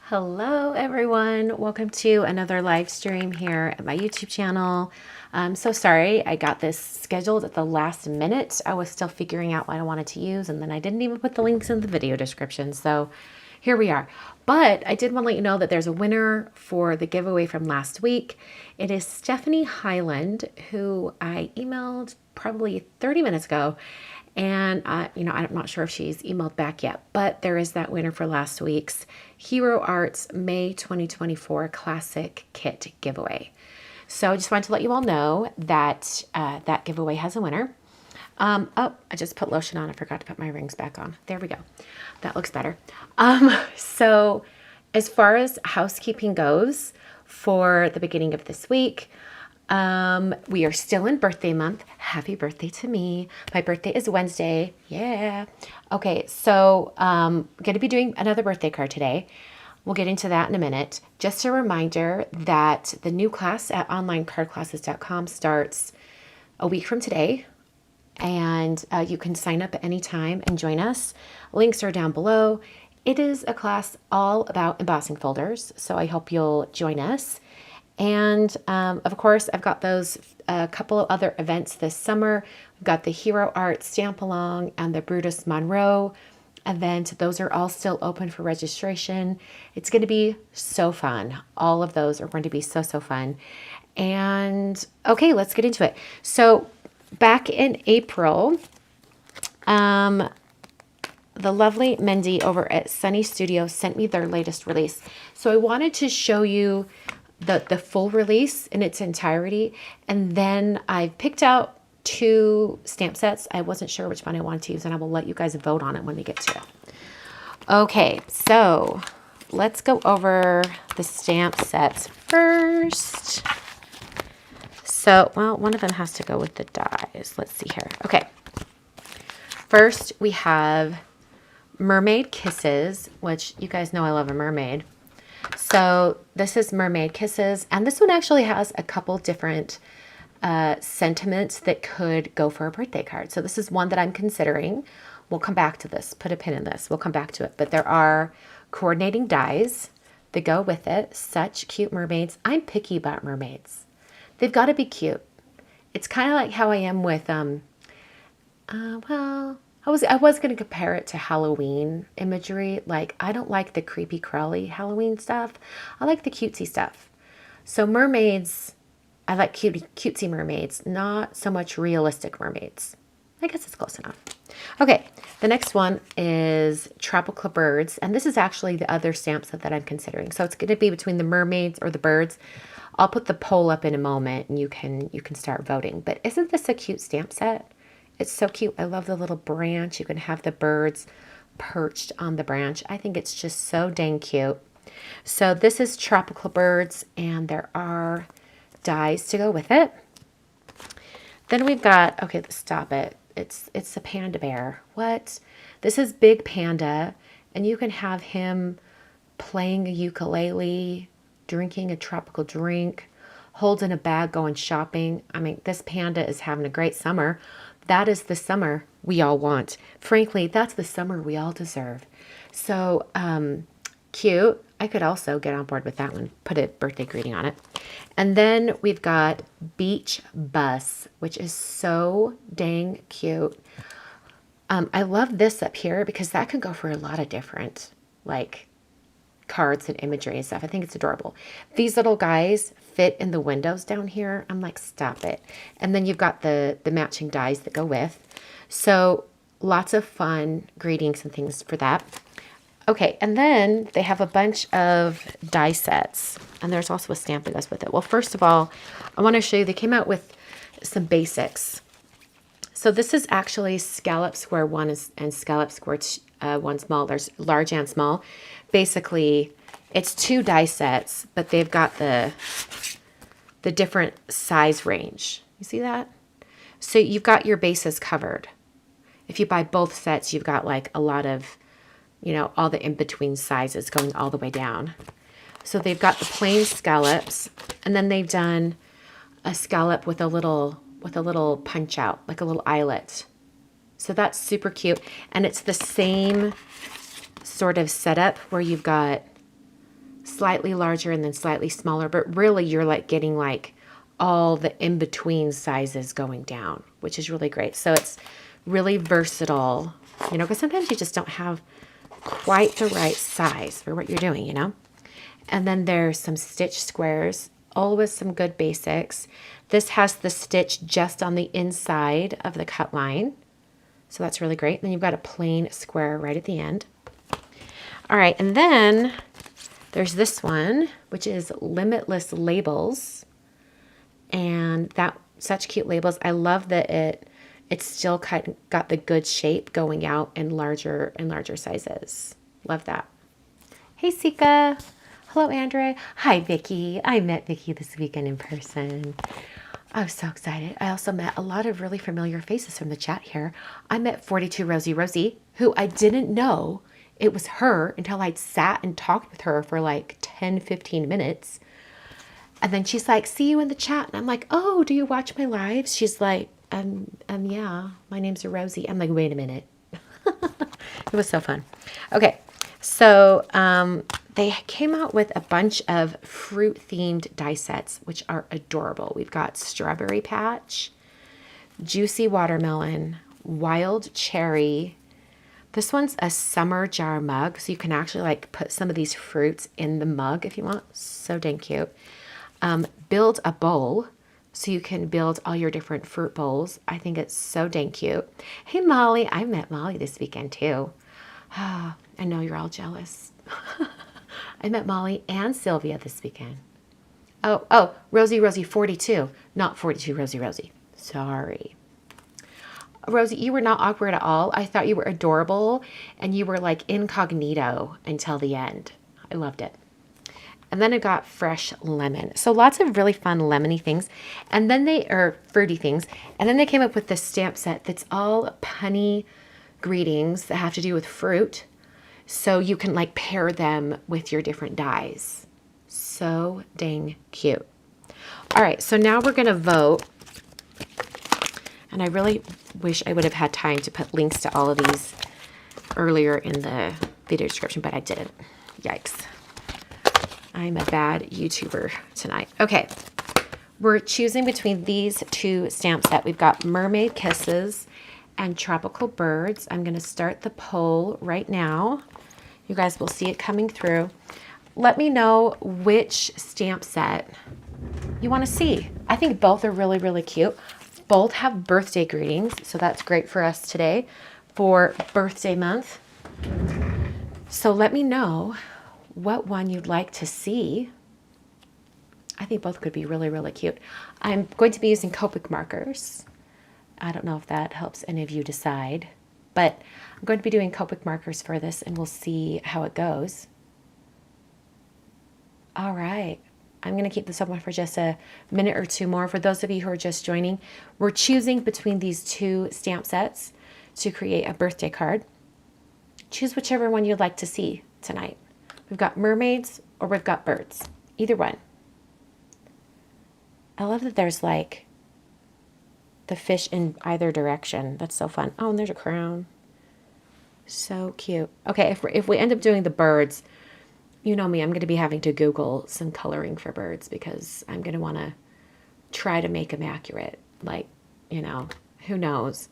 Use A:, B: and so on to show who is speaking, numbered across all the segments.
A: Hello everyone, welcome to another live stream here at my YouTube channel. I'm so sorry I got this scheduled at the last minute. I was still figuring out what I wanted to use, and then I didn't even put the links in the video description, so here we are. But I did want to let you know that there's a winner for the giveaway from last week. It is Stephanie Highland, who I emailed probably 30 minutes ago. And, I'm not sure if she's emailed back yet, but there is that winner for last week's Hero Arts May 2024 Classic Kit giveaway. So I just wanted to let you all know that that giveaway has a winner. I just put lotion on. I forgot to put my rings back on. There we go. That looks better. So as far as housekeeping goes for the beginning of this week, we are still in birthday month. Happy birthday to me. My birthday is Wednesday. Yeah. Okay. So, going to be doing another birthday card today. We'll get into that in a minute. Just a reminder that the new class at onlinecardclasses.com starts a week from today, and you can sign up at any time and join us. Links are down below. It is a class all about embossing folders, so I hope you'll join us. And of course, I've got those a couple of other events this summer. We've got the Hero Art Stamp Along and the Brutus Monroe event. Those are all still open for registration. It's going to be so fun. All of those are going to be so fun. And okay, let's get into it. So back in April, the lovely Mindy over at Sunny Studio sent me their latest release. So I wanted to show you the full release in its entirety, and then I picked out 2 stamp sets. I wasn't sure which one I wanted to use, and I will let you guys vote on it when we get to it. Okay, so let's go over the stamp sets first. So, well, one of them has to go with the dies. Let's see here. Okay, first we have Mermaid Kisses, which you guys know I love a mermaid. So this is Mermaid Kisses, and this one actually has a couple different sentiments that could go for a birthday card. So this is one that I'm considering. We'll come back to this. Put a pin in this. We'll come back to it. But there are coordinating dies that go with it. Such cute mermaids. I'm picky about mermaids. They've got to be cute. It's kind of like how I am with, well, I was going to compare it to Halloween imagery. Like, I don't like the creepy crawly Halloween stuff. I like the cutesy stuff. So mermaids, I like cutesy mermaids, not so much realistic mermaids. I guess it's close enough. Okay, the next one is Tropical Birds, and this is actually the other stamp set that I'm considering. So it's going to be between the mermaids or the birds. I'll put the poll up in a moment, and you can start voting. But isn't this a cute stamp set? It's so cute. I love the little branch. You can have the birds perched on the branch. I think it's just so dang cute. So this is Tropical Birds, and there are dies to go with it. Then we've got, okay, stop it. It's a panda bear. What? This is Big Panda, and you can have him playing a ukulele, drinking a tropical drink, holding a bag, going shopping. I mean, this panda is having a great summer. That is the summer we all want. Frankly, that's the summer we all deserve. So, cute. I could also get on board with that one. Put a birthday greeting on it. And then we've got Beach Bus, which is so dang cute. I love this up here because that can go for a lot of different, like, cards and imagery and stuff. I think it's adorable. These little guys fit in the windows down here. I'm like, stop it. And then you've got the matching dies that go with. So lots of fun greetings and things for that. Okay, and then they have a bunch of die sets, and there's also a stamp that goes with it. Well, first of all, I want to show you, they came out with some basics. So this is actually Scallop Square 1 and Scallop Square 1 small. There's large and small. Basically, it's 2 die sets, but they've got the different size range. You see that? So you've got your bases covered. If you buy both sets, you've got like a lot of, you know, all the in-between sizes going all the way down. So they've got the plain scallops, and then they've done a scallop with a little punch out, like a little eyelet. So that's super cute. And it's the same sort of setup where you've got slightly larger and then slightly smaller, but really you're like getting like all the in-between sizes going down, which is really great. So it's really versatile, you know, because sometimes you just don't have quite the right size for what you're doing, you know. And then there's some stitch squares, always some good basics. This has the stitch just on the inside of the cut line, so that's really great. And then you've got a plain square right at the end. All right, and then there's this one, which is Limitless Labels, and that such cute labels. I love that it's still got the good shape going out in larger and larger sizes. Love that. Hey, Sika. Hello, Andrea. Hi, Vicki. I met Vicki this weekend in person. I was so excited. I also met a lot of really familiar faces from the chat here. I met 42 Rosie, who I didn't know it was her until I'd sat and talked with her for like 10, 15 minutes. And then she's like, see you in the chat. And I'm like, oh, do you watch my lives? She's like, yeah, my name's Rosie. I'm like, wait a minute. It was so fun. Okay, so they came out with a bunch of fruit-themed die sets, which are adorable. We've got Strawberry Patch, Juicy Watermelon, Wild Cherry. This one's a summer jar mug, so you can actually like put some of these fruits in the mug if you want. So dang cute. Build a bowl, so you can build all your different fruit bowls. I think it's so dang cute. Hey, Molly. I met Molly this weekend, too. I know you're all jealous. I met Molly and Sylvia this weekend. Oh, Rosie 42, not 42 Rosie. Sorry. Rosie, you were not awkward at all. I thought you were adorable, and you were like incognito until the end. I loved it. And then I got Fresh Lemon. So lots of really fun lemony things. And then fruity things. And then they came up with this stamp set that's all punny greetings that have to do with fruit. So you can like pair them with your different dies. So dang cute. All right, so now we're going to vote And I really wish I would have had time to put links to all of these earlier in the video description, but I didn't. Yikes. I'm a bad YouTuber tonight. Okay. We're choosing between these two stamp sets. We've got Mermaid Kisses and Tropical Birds. I'm going to start the poll right now. You guys will see it coming through. Let me know which stamp set you want to see. I think both are really, really cute. Both have birthday greetings, so that's great for us today for birthday month. So let me know what one you'd like to see. I think both could be really, really cute. I'm going to be using Copic markers. I don't know if that helps any of you decide, but I'm going to be doing Copic markers for this, and we'll see how it goes. All right. I'm going to keep this open for just a minute or two more. For those of you who are just joining, we're choosing between these two stamp sets to create a birthday card. Choose whichever one you'd like to see tonight. We've got mermaids or we've got birds. Either one. I love that there's like the fish in either direction. That's so fun. Oh, and there's a crown. So cute. Okay, if we end up doing the birds, you know me, I'm going to be having to Google some coloring for birds because I'm going to want to try to make them accurate. Like, you know, who knows?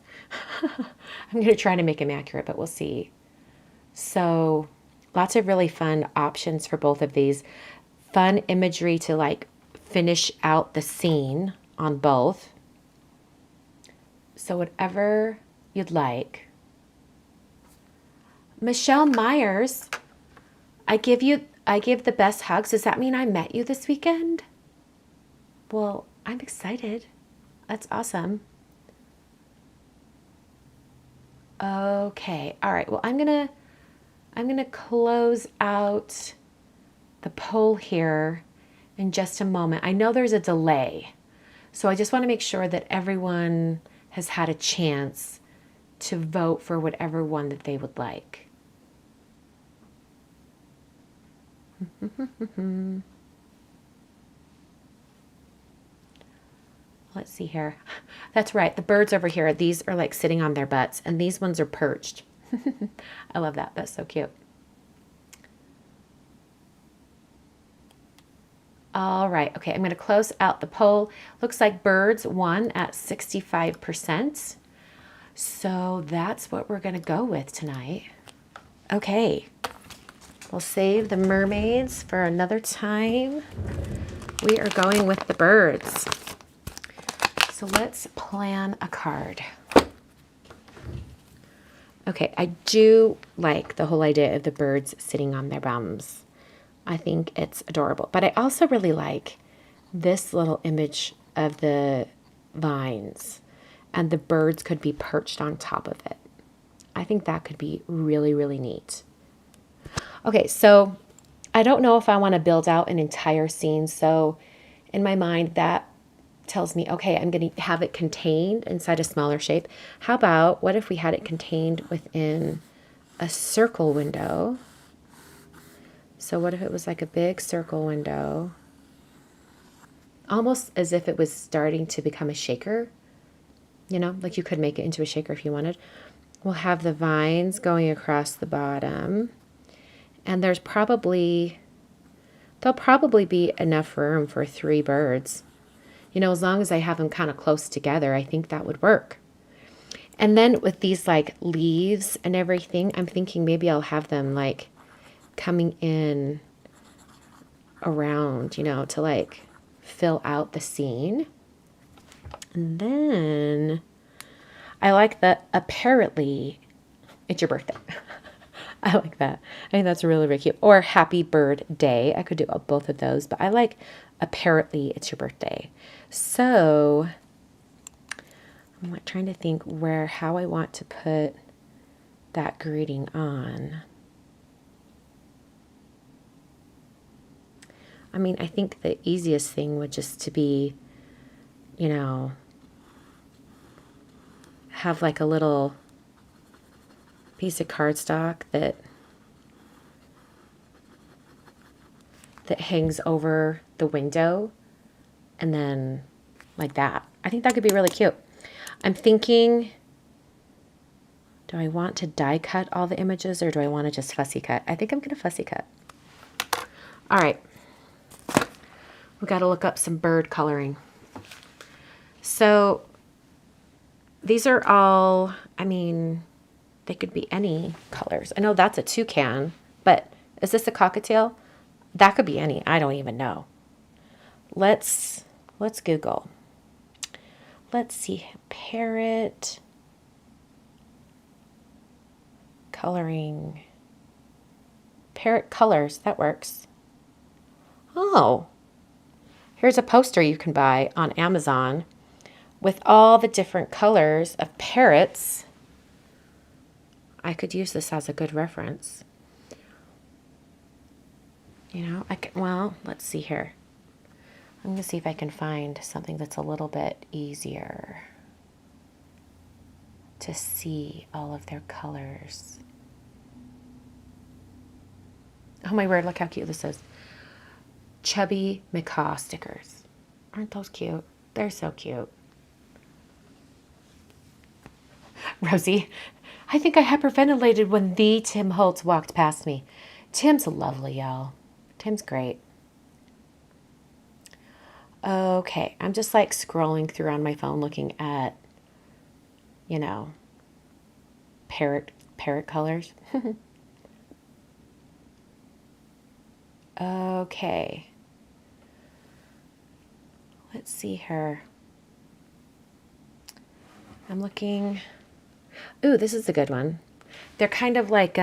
A: I'm going to try to make them accurate, but we'll see. So lots of really fun options for both of these. Fun imagery to like finish out the scene on both. So whatever you'd like. Michelle Myers, I give the best hugs. Does that mean I met you this weekend? Well, I'm excited. That's awesome. Okay. All right. Well, I'm going to close out the poll here in just a moment. I know there's a delay, so I just want to make sure that everyone has had a chance to vote for whatever one that they would like. Let's see here. That's right. The birds over here, these are like sitting on their butts, and these ones are perched. I love that. That's so cute. All right. Okay, I'm going to close out the poll. Looks like birds won at 65%. So that's what we're going to go with tonight. Okay. We'll save the mermaids for another time. We are going with the birds. So let's plan a card. Okay, I do like the whole idea of the birds sitting on their bums. I think it's adorable. But I also really like this little image of the vines, and the birds could be perched on top of it. I think that could be really, really neat. Okay, so I don't know if I want to build out an entire scene. So in my mind, that tells me, okay, I'm going to have it contained inside a smaller shape. How about, what if we had it contained within a circle window? So what if it was like a big circle window, almost as if it was starting to become a shaker, you know, like you could make it into a shaker if you wanted. We'll have the vines going across the bottom, and there'll probably be enough room for 3 birds. You know, as long as I have them kind of close together, I think that would work. And then with these like leaves and everything, I'm thinking maybe I'll have them like coming in around, you know, to like fill out the scene. And then I like the apparently it's your birthday. I like that. I think that's really, really cute. Or happy bird day. I could do both of those, but I like apparently it's your birthday. So I'm like trying to think how I want to put that greeting on. I mean, I think the easiest thing would just to be, you know, have like a little piece of cardstock that hangs over the window, and then like that. I think that could be really cute. I'm thinking, do I want to die cut all the images or do I want to just fussy cut? I think I'm going to fussy cut. All right. We got to look up some bird coloring. So these are all, I mean, they could be any colors. I know that's a toucan, but is this a cockatiel? That could be any. I don't even know. Let's Google. Let's see. Parrot coloring. Parrot colors. That works. Oh. Here's a poster you can buy on Amazon with all the different colors of parrots. I could use this as a good reference. You know, well, let's see here. I'm going to see if I can find something that's a little bit easier to see all of their colors. Oh my word, look how cute this is. Chubby macaw stickers. Aren't those cute? They're so cute. Rosie, I think I hyperventilated when the Tim Holtz walked past me. Tim's lovely, y'all. Tim's great. Okay, I'm just like scrolling through on my phone looking at, you know, parrot colors. Okay. Let's see her. I'm looking. Ooh, this is a good one. They're kind of like,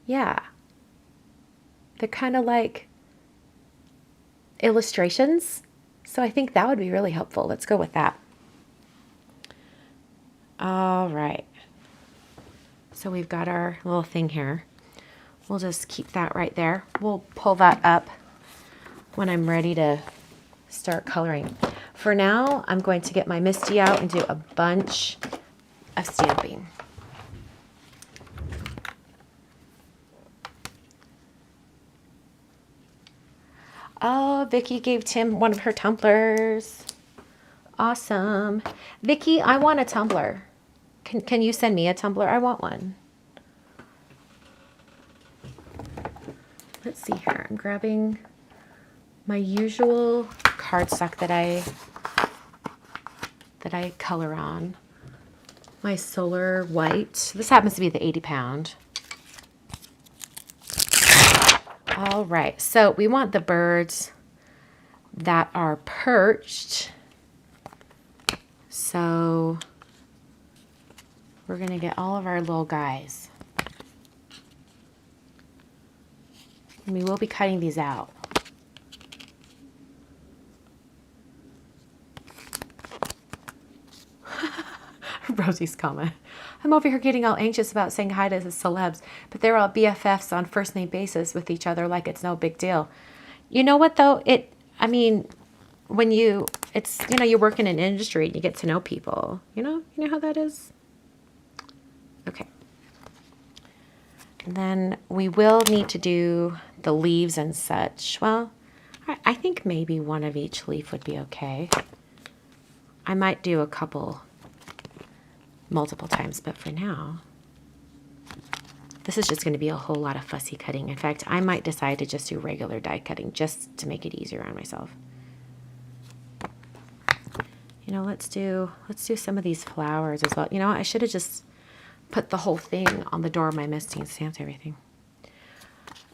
A: yeah. They're kind of like illustrations. So I think that would be really helpful. Let's go with that. All right. So we've got our little thing here. We'll just keep that right there. We'll pull that up when I'm ready to start coloring. For now, I'm going to get my Misty out and do a bunch of stamping. Oh, Vicki gave Tim one of her tumblers. Awesome. Vicki, I want a tumbler. Can you send me a tumbler? I want one. Let's see here. I'm grabbing my usual cardstock that I color on. My Solar White. This happens to be the 80 pound. All right, so we want the birds that are perched. So we're gonna get all of our little guys. And we will be cutting these out. Rosie's comment. I'm over here getting all anxious about saying hi to the celebs, but they're all BFFs on first name basis with each other like it's no big deal. You know what though? I mean, when you work in an industry and you get to know people, you know how that is? Okay. And then we will need to do the leaves and such. Well, I think maybe one of each leaf would be okay. I might do a couple multiple times, but for now, this is just going to be a whole lot of fussy cutting. In fact, I might decide to just do regular die cutting just to make it easier on myself. You know, let's do some of these flowers as well. You know, I should have just put the whole thing on the door of my Misty and stamped everything.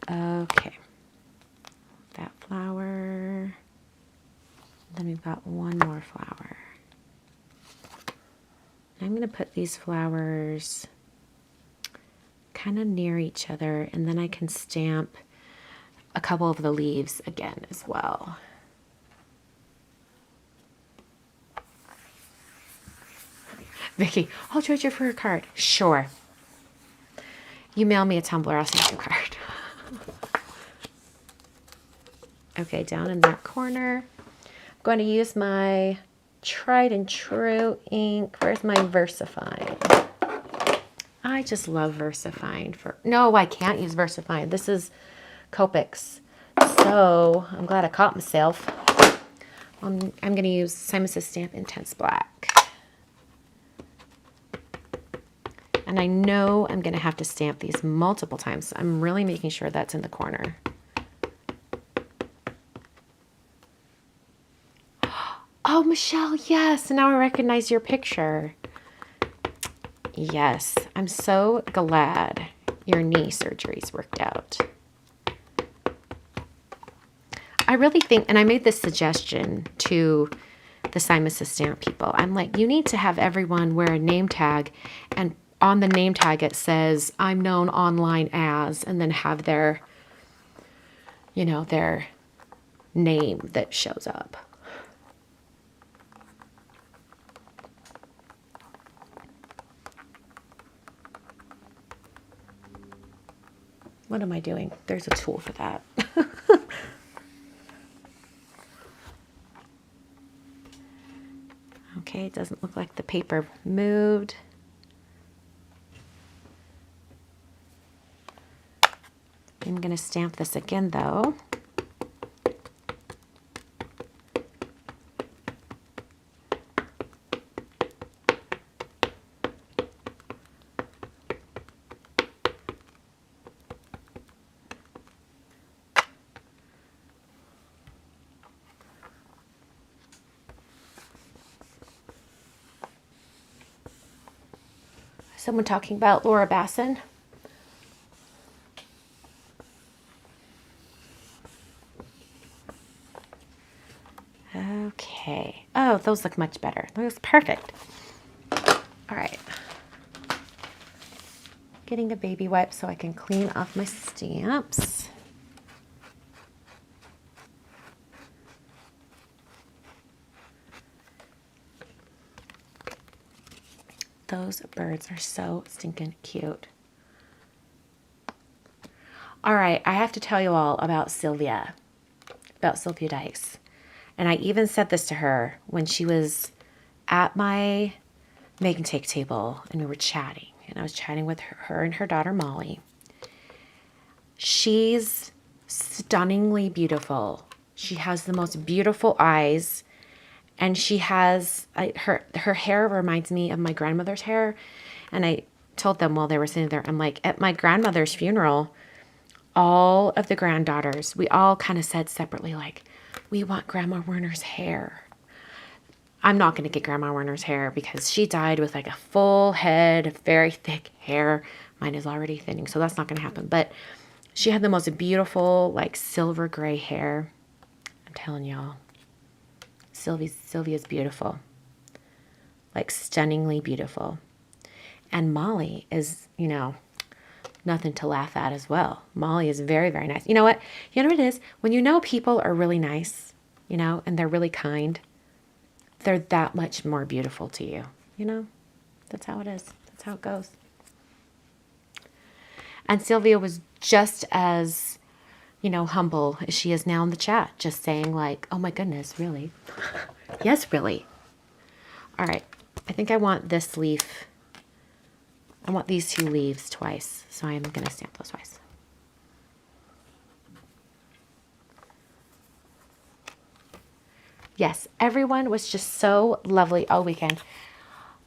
A: Okay. That flower. Then we've got one more flower. I'm going to put these flowers kind of near each other, and then I can stamp a couple of the leaves again as well. Vicki, I'll trade you for a card. Sure. You mail me a tumbler, I'll send you a card. Okay, down in that corner, I'm going to use my tried and true ink. Where's my VersaFine? I just love VersaFine. No, I can't use VersaFine. This is Copics. So I'm glad I caught myself. I'm going to use Simon Says Stamp Intense Black. And I know I'm going to have to stamp these multiple times. I'm really making sure that's in the corner. Oh, Michelle, yes. Now I recognize your picture. Yes, I'm so glad your knee surgery's worked out. I really think, and I made this suggestion to the Simon Says Stamp people. I'm like, you need to have everyone wear a name tag, and on the name tag it says, I'm known online as, and then have their, you know, their name that shows up. What am I doing? There's a tool for that. Okay, it doesn't look like the paper moved. I'm going to stamp this again though. Someone talking about Laura Basson. Okay. Oh, those look much better. Those perfect. All right. Getting a baby wipe so I can clean off my stamps. Those birds are so stinking cute. All right, I have to tell you all about Sylvia Dykes. And I even said this to her when she was at my make and take table and we were chatting. And I was chatting with her and her daughter, Molly. She's stunningly beautiful. She has the most beautiful eyes. And she has, her hair reminds me of my grandmother's hair. And I told them while they were sitting there, I'm like, at my grandmother's funeral, all of the granddaughters, we all kind of said separately, like, we want Grandma Werner's hair. I'm not going to get Grandma Werner's hair because she died with like a full head of very thick hair. Mine is already thinning, so that's not going to happen. But she had the most beautiful, like, silver gray hair. I'm telling y'all. Sylvia's beautiful, like stunningly beautiful. And Molly is, you know, nothing to laugh at as well. Molly is very, very nice. You know what? You know what it is? When you know people are really nice, you know, and they're really kind, they're that much more beautiful to you. You know, that's how it is. That's how it goes. And Sylvia was just as, you know, humble as she is now in the chat, just saying like, oh my goodness, really? Yes, really. All right. I think I want this leaf. I want these two leaves twice. So I'm going to stamp those twice. Yes, everyone was just so lovely all weekend.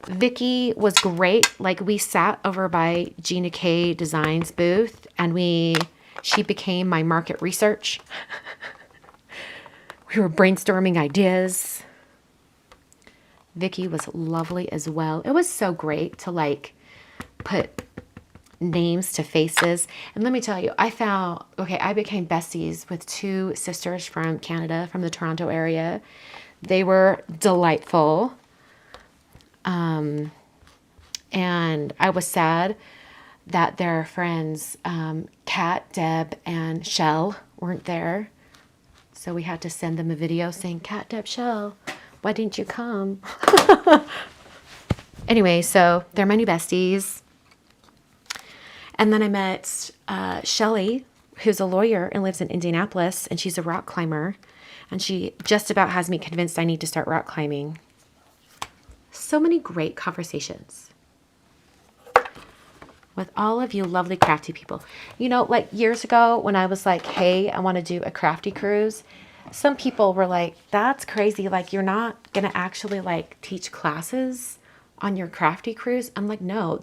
A: Vicki was great. Like, we sat over by Gina K Designs booth and she became my market research. We were brainstorming ideas. Vicki was lovely as well. It was so great to like put names to faces. And let me tell you, I became besties with two sisters from Canada, from the Toronto area. They were delightful. And I was sad that their friends, Kat, Deb, and Shell weren't there. So we had to send them a video saying, Kat, Deb, Shell, why didn't you come? Anyway, so they're my new besties. And then I met Shelly, who's a lawyer and lives in Indianapolis, and she's a rock climber. And she just about has me convinced I need to start rock climbing. So many great conversations with all of you lovely crafty people. You know, like years ago when I was like, hey, I want to do a crafty cruise, some people were like, that's crazy. Like, you're not going to actually like teach classes on your crafty cruise. I'm like, no,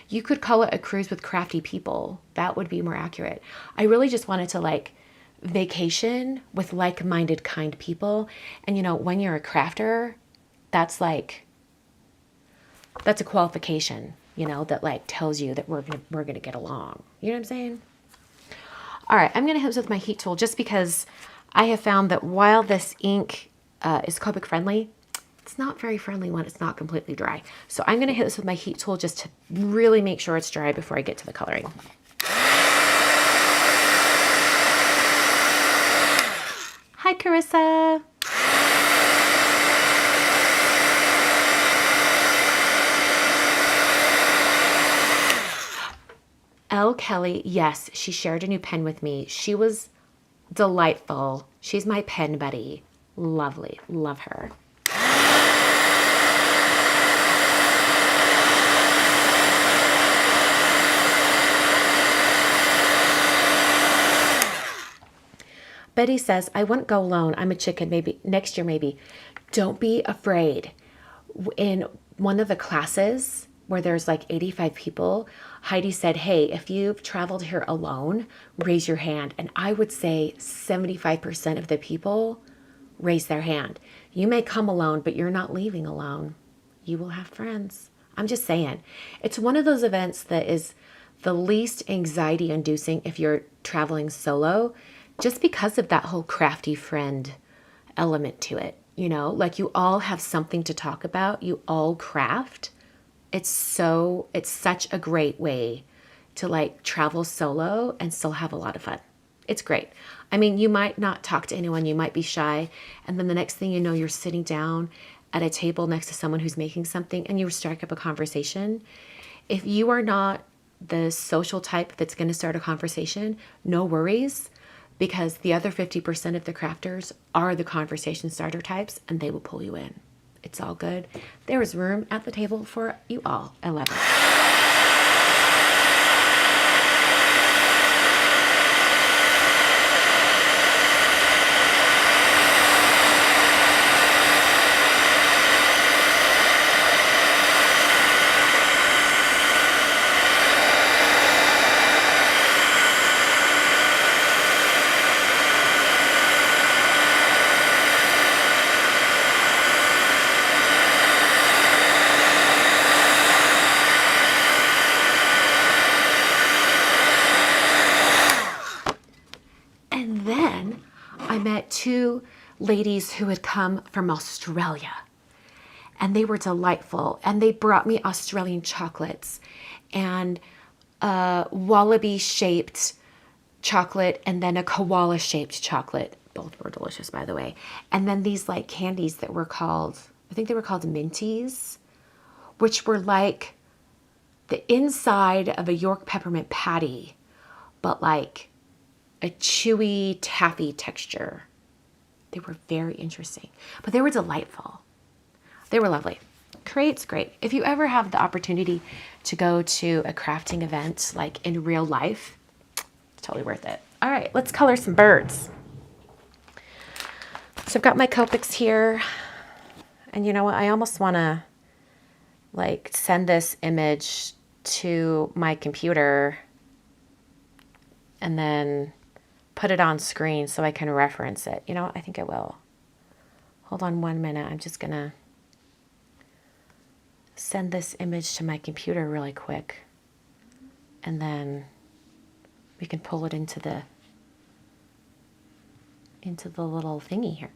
A: you could call it a cruise with crafty people. That would be more accurate. I really just wanted to like vacation with like-minded, kind people. And when you're a crafter, that's a qualification, that like tells you that we're gonna get along. You know what I'm saying? All right, I'm gonna hit this with my heat tool just because I have found that while this ink is Copic friendly, it's not very friendly when it's not completely dry. So I'm gonna hit this with my heat tool just to really make sure it's dry before I get to the coloring. Hi, Carissa. Elle Kelly, yes, she shared a new pen with me. She was delightful. She's my pen buddy. Lovely. Love her. Betty says, I wouldn't go alone. I'm a chicken. Maybe next year, maybe. Don't be afraid. In one of the classes where there's like 85 people, Heidi said, hey, if you've traveled here alone, raise your hand. And I would say 75% of the people raise their hand. You may come alone, but you're not leaving alone. You will have friends. I'm just saying. It's one of those events that is the least anxiety inducing if you're traveling solo, just because of that whole crafty friend element to it. Like you all have something to talk about. You all craft. It's such a great way to like travel solo and still have a lot of fun. It's great. I mean, you might not talk to anyone, you might be shy, and then the next thing you know, you're sitting down at a table next to someone who's making something and you strike up a conversation. If you are not the social type that's going to start a conversation, no worries, because the other 50% of the crafters are the conversation starter types and they will pull you in. It's all good. There is room at the table for you all. I love it. And then I met two ladies who had come from Australia, and they were delightful. And they brought me Australian chocolates and a wallaby shaped chocolate and then a koala shaped chocolate. Both were delicious, by the way. And then these like candies that were called, I think they were called Minties, which were like the inside of a York peppermint patty, but like a chewy taffy texture. They were very interesting, but they were delightful. They were lovely. Create's great. If you ever have the opportunity to go to a crafting event, like in real life, it's totally worth it. All right, let's color some birds. So I've got my Copics here, and you know what? I almost want to like send this image to my computer and then put it on screen so I can reference it. You know what? I think I will. Hold on 1 minute. I'm just going to send this image to my computer really quick, and then we can pull it into the little thingy here.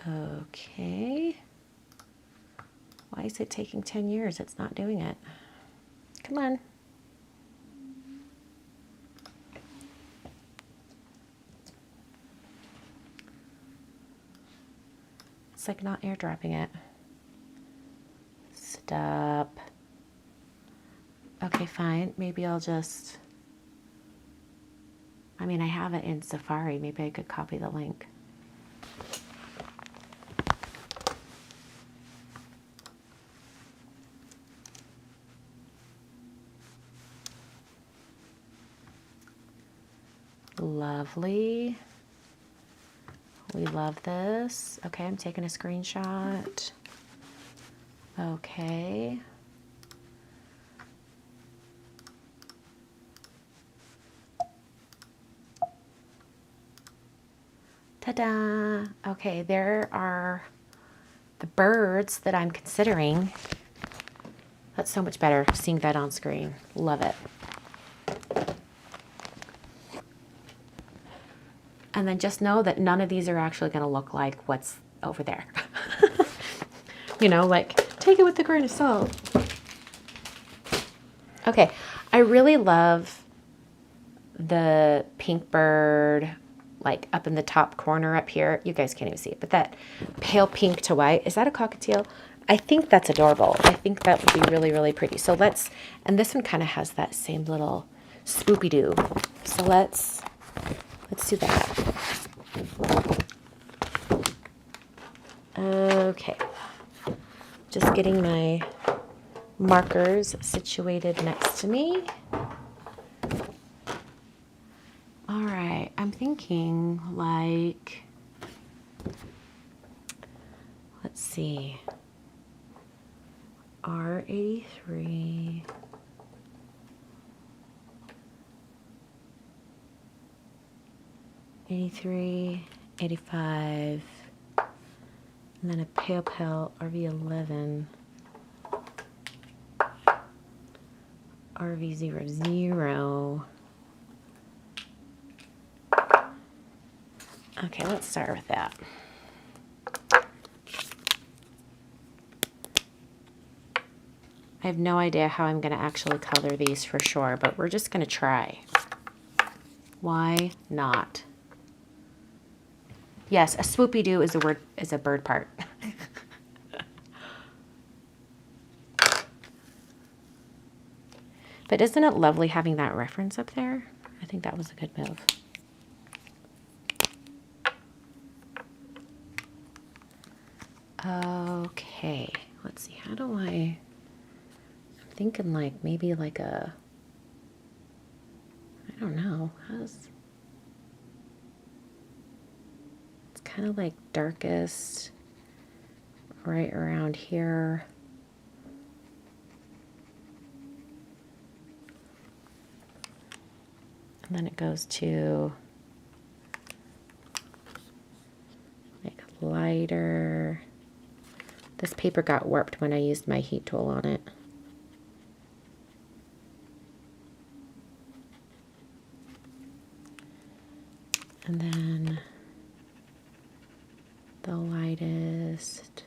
A: Okay. Why is it taking 10 years? It's not doing it. Come on. It's like not airdropping it. Stop. Okay, fine. Maybe I'll just... I mean, I have it in Safari. Maybe I could copy the link. Lovely. We love this. Okay, I'm taking a screenshot. Okay. Ta-da! Okay, there are the birds that I'm considering. That's so much better seeing that on screen. Love it. And then just know that none of these are actually going to look like what's over there. You know, like, take it with a grain of salt. Okay, I really love the pink bird, like up in the top corner up here. You guys can't even see it, but that pale pink to white, is that a cockatiel? I think that's adorable. I think that would be really, really pretty. So let's, and this one kind of has that same little swoopy-doo. So let's do that. Okay. Just getting my markers situated next to me. All right, I'm thinking like, let's see, R83, 83, 85, and then a pale RV11, RV00. Okay, let's start with that. I have no idea how I'm going to actually color these for sure, but we're just going to try. Why not? Yes, a swoopy-doo is a word, is a bird part. But isn't it lovely having that reference up there? I think that was a good move. Okay, let's see, how do I'm thinking like maybe like a, I don't know, it's kind of like darkest right around here. And then it goes to like lighter. This paper got warped when I used my heat tool on it. And then the lightest.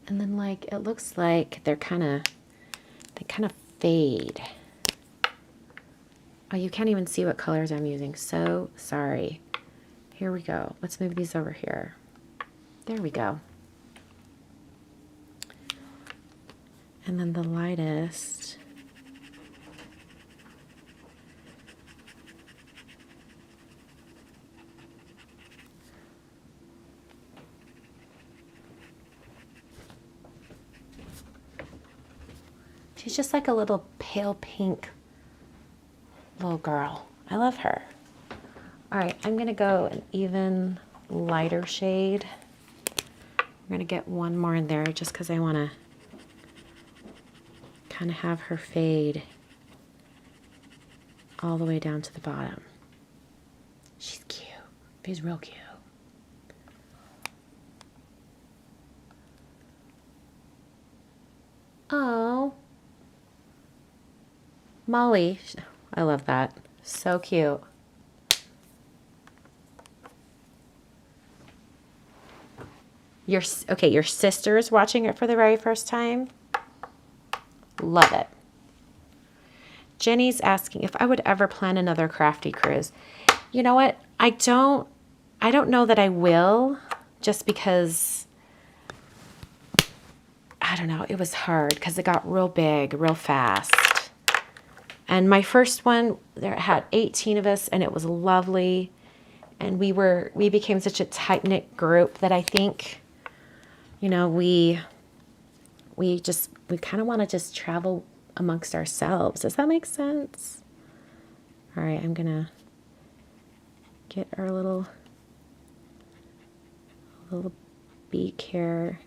A: And then like, it looks like they kind of fade. Oh, you can't even see what colors I'm using. So sorry. Here we go. Let's move these over here. There we go. And then the lightest. She's just like a little pale pink little girl. I love her. All right, I'm gonna go an even lighter shade. I'm gonna get one more in there just because I wanna kind of have her fade all the way down to the bottom. She's cute. She's real cute. Oh. Molly. I love that. So cute. Your sister is watching it for the very first time. Love it. Jenny's asking if I would ever plan another crafty cruise. You know what? I don't know that I will, just because I don't know, it was hard because it got real big real fast. And my first one, there had 18 of us and it was lovely. And we became such a tight-knit group that I think, you know, we kind of want to just travel amongst ourselves. Does that make sense? All right, I'm gonna get our little beak here.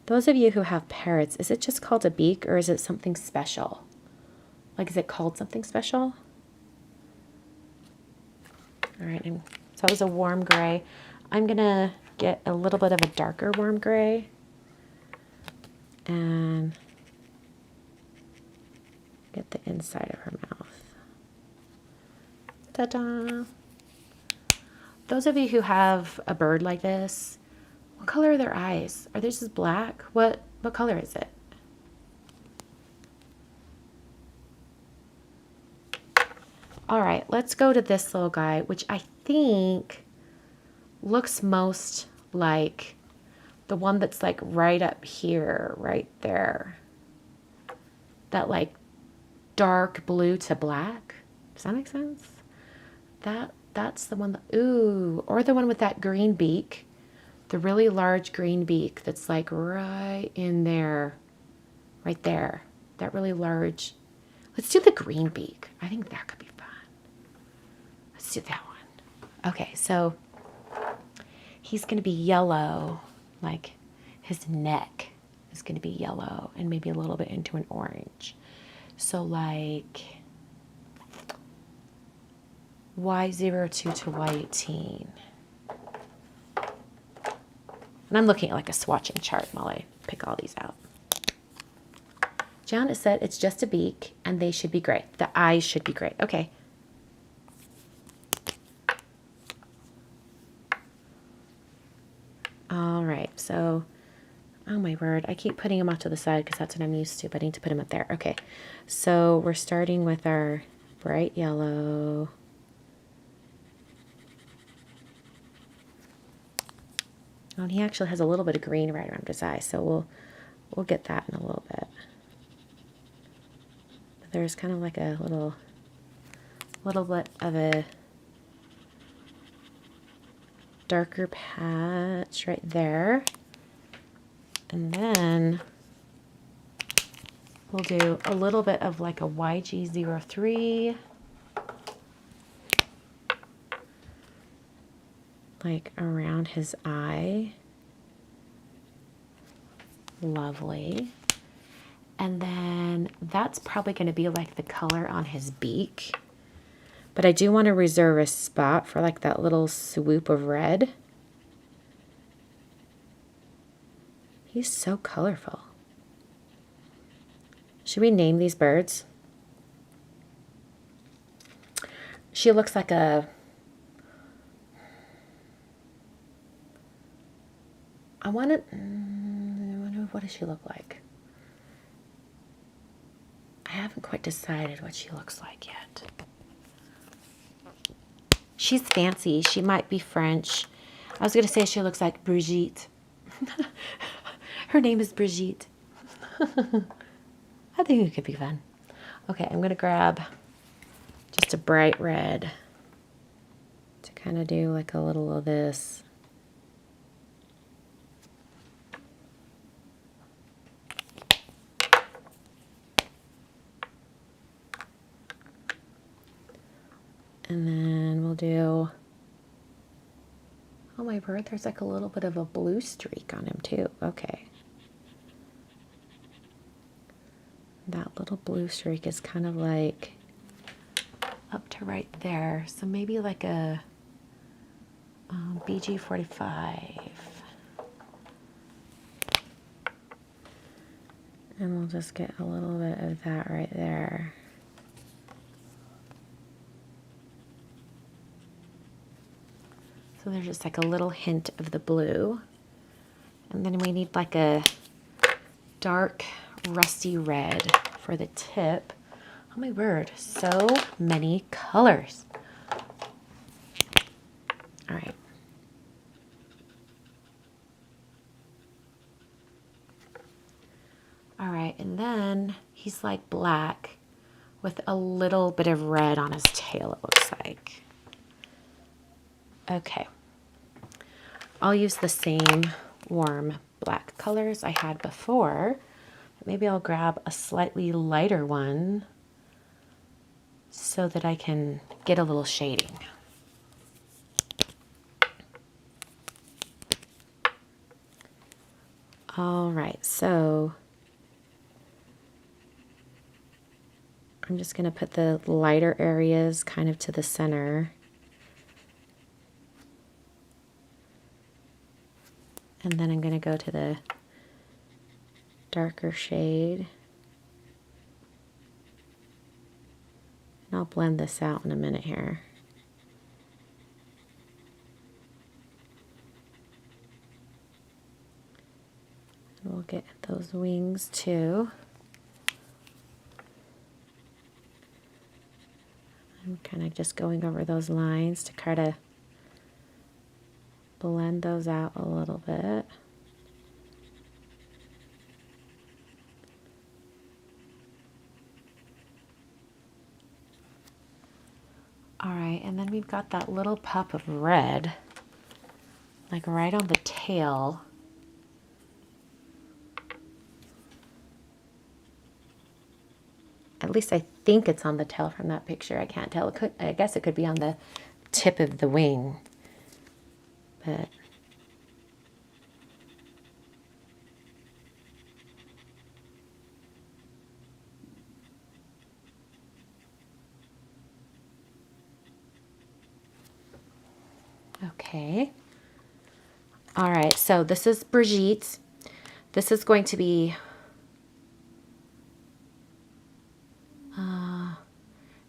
A: Those of you who have parrots, is it just called a beak or is it something special? Like, is it called something special? All right, so that was a warm gray. I'm gonna get a little bit of a darker warm gray and get the inside of her mouth. Ta-da! Those of you who have a bird like this, what color are their eyes? Are they just black? What color is it? All right, let's go to this little guy, which I think looks most like the one that's like right up here, right there. That like dark blue to black. Does that make sense? That's the one that, ooh, or the one with that green beak, the really large green beak that's like right in there, right there. That really large. Let's do the green beak. I think that could be fun. Let's do that one. Okay, so he's going to be yellow, like his neck is going to be yellow and maybe a little bit into an orange. So like Y02 to Y18. And I'm looking at like a swatching chart while I pick all these out. Janet said it's just a beak and they should be gray. The eyes should be gray. Okay. All right. So, oh my word. I keep putting them off to the side because that's what I'm used to, but I need to put them up there. Okay. So we're starting with our bright yellow. Oh, and he actually has a little bit of green right around his eye, so we'll get that in a little bit. But there's kind of like a little bit of a darker patch right there. And then we'll do a little bit of like a YG03. Like around his eye. Lovely. And then that's probably going to be like the color on his beak. But I do want to reserve a spot for like that little swoop of red. He's so colorful. Should we name these birds? She looks like a... I wonder, what does she look like? I haven't quite decided what she looks like yet. She's fancy. She might be French. I was going to say she looks like Brigitte. Her name is Brigitte. I think it could be fun. Okay, I'm going to grab just a bright red to kind of do like a little of this. And then we'll do, oh my word, there's like a little bit of a blue streak on him too. Okay. That little blue streak is kind of like up to right there. So maybe like a BG45. And we'll just get a little bit of that right there. So there's just like a little hint of the blue. And then we need like a dark rusty red for the tip. Oh my word, so many colors. All right. All right, and then he's like black with a little bit of red on his tail, it looks like. Okay. I'll use the same warm black colors I had before. Maybe I'll grab a slightly lighter one so that I can get a little shading. All right, so I'm just going to put the lighter areas kind of to the center. And then I'm going to go to the darker shade. And I'll blend this out in a minute here. And we'll get those wings too. I'm kind of just going over those lines to try to blend those out a little bit. All right, and then we've got that little pop of red, like right on the tail. At least I think it's on the tail from that picture. I can't tell. It could, I guess it could be on the tip of the wing. But okay. All right, so this is Brigitte. This is going to be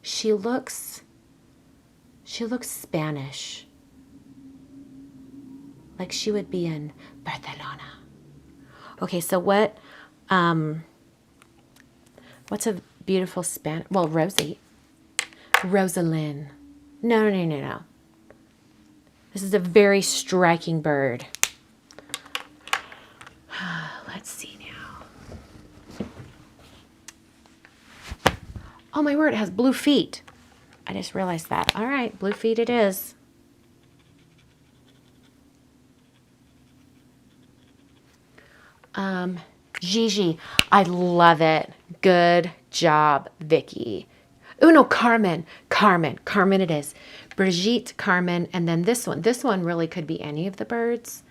A: she looks Spanish. Like she would be in Barcelona. Okay, so what's a beautiful Spanish? Well, Rosie. Rosalind. No. This is a very striking bird. Let's see now. Oh my word, it has blue feet. I just realized that. All right, blue feet it is. Gigi, I love it. Good job, Vicky. Oh no, Carmen it is. Brigitte, Carmen, and then this one. This one really could be any of the birds,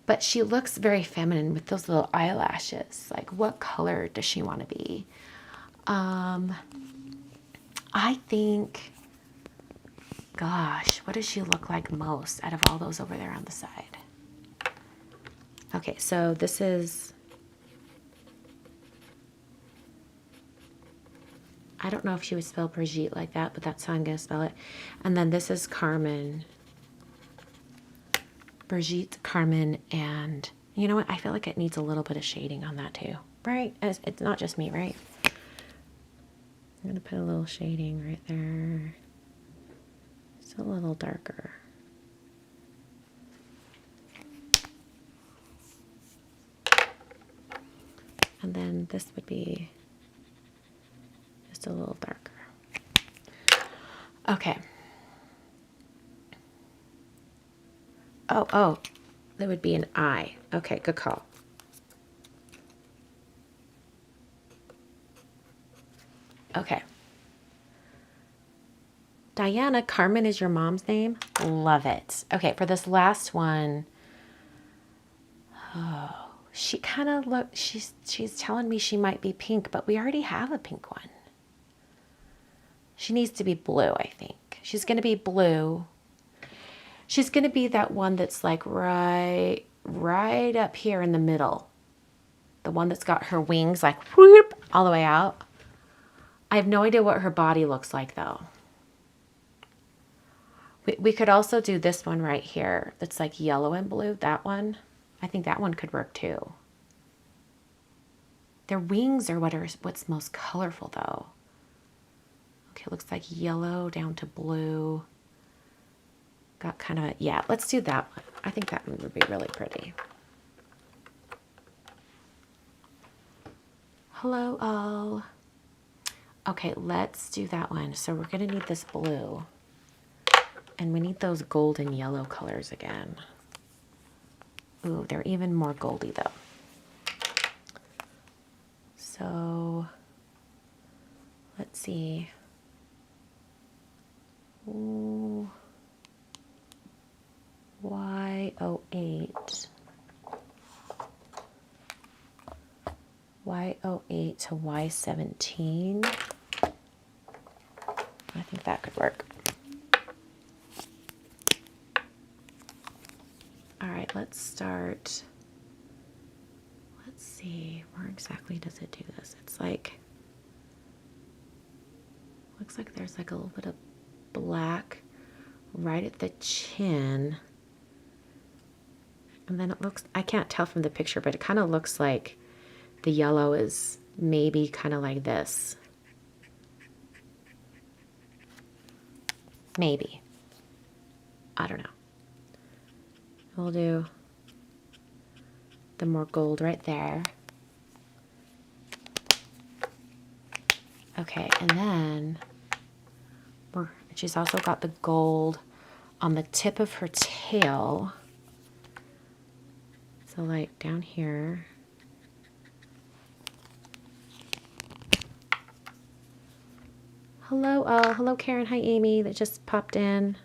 A: but she looks very feminine with those little eyelashes. Like, what color does she want to be? I think, gosh, what does she look like most out of all those over there on the side? Okay, so this is, I don't know if she would spell Brigitte like that, but that's how I'm going to spell it. And then this is Carmen. Brigitte, Carmen, and you know what? I feel like it needs a little bit of shading on that too, right? It's not just me, right? I'm going to put a little shading right there. It's a little darker. And then this would be just a little darker. Okay. Oh, that would be an I. Okay, good call. Okay. Diana, Carmen is your mom's name? Love it. Okay, for this last one, oh, she kind of looks, she's telling me she might be pink, but we already have a pink one. She needs to be blue, I think. She's going to be blue. She's going to be that one that's like right up here in the middle. The one that's got her wings like whoop, all the way out. I have no idea what her body looks like though. We could also do this one right here that's like yellow and blue, that one. I think that one could work too. Their wings are what's most colorful though. Okay, looks like yellow down to blue. Got kind of, yeah, let's do that one. I think that one would be really pretty. Hello all. Okay, let's do that one. So we're gonna need this blue. And we need those gold and yellow colors again. Ooh, they're even more goldy though. So let's see. Ooh, Y08. Y08 to Y17. I think that could work. All right, let's start. Let's see, where exactly does it do this? It's like, looks like there's like a little bit of black right at the chin. And then it looks, I can't tell from the picture, but it kind of looks like the yellow is maybe kind of like this. Maybe. I don't know. We'll do the more gold right there. Okay, and then she's also got the gold on the tip of her tail. So like down here. Hello, hello Karen, hi Amy that just popped in.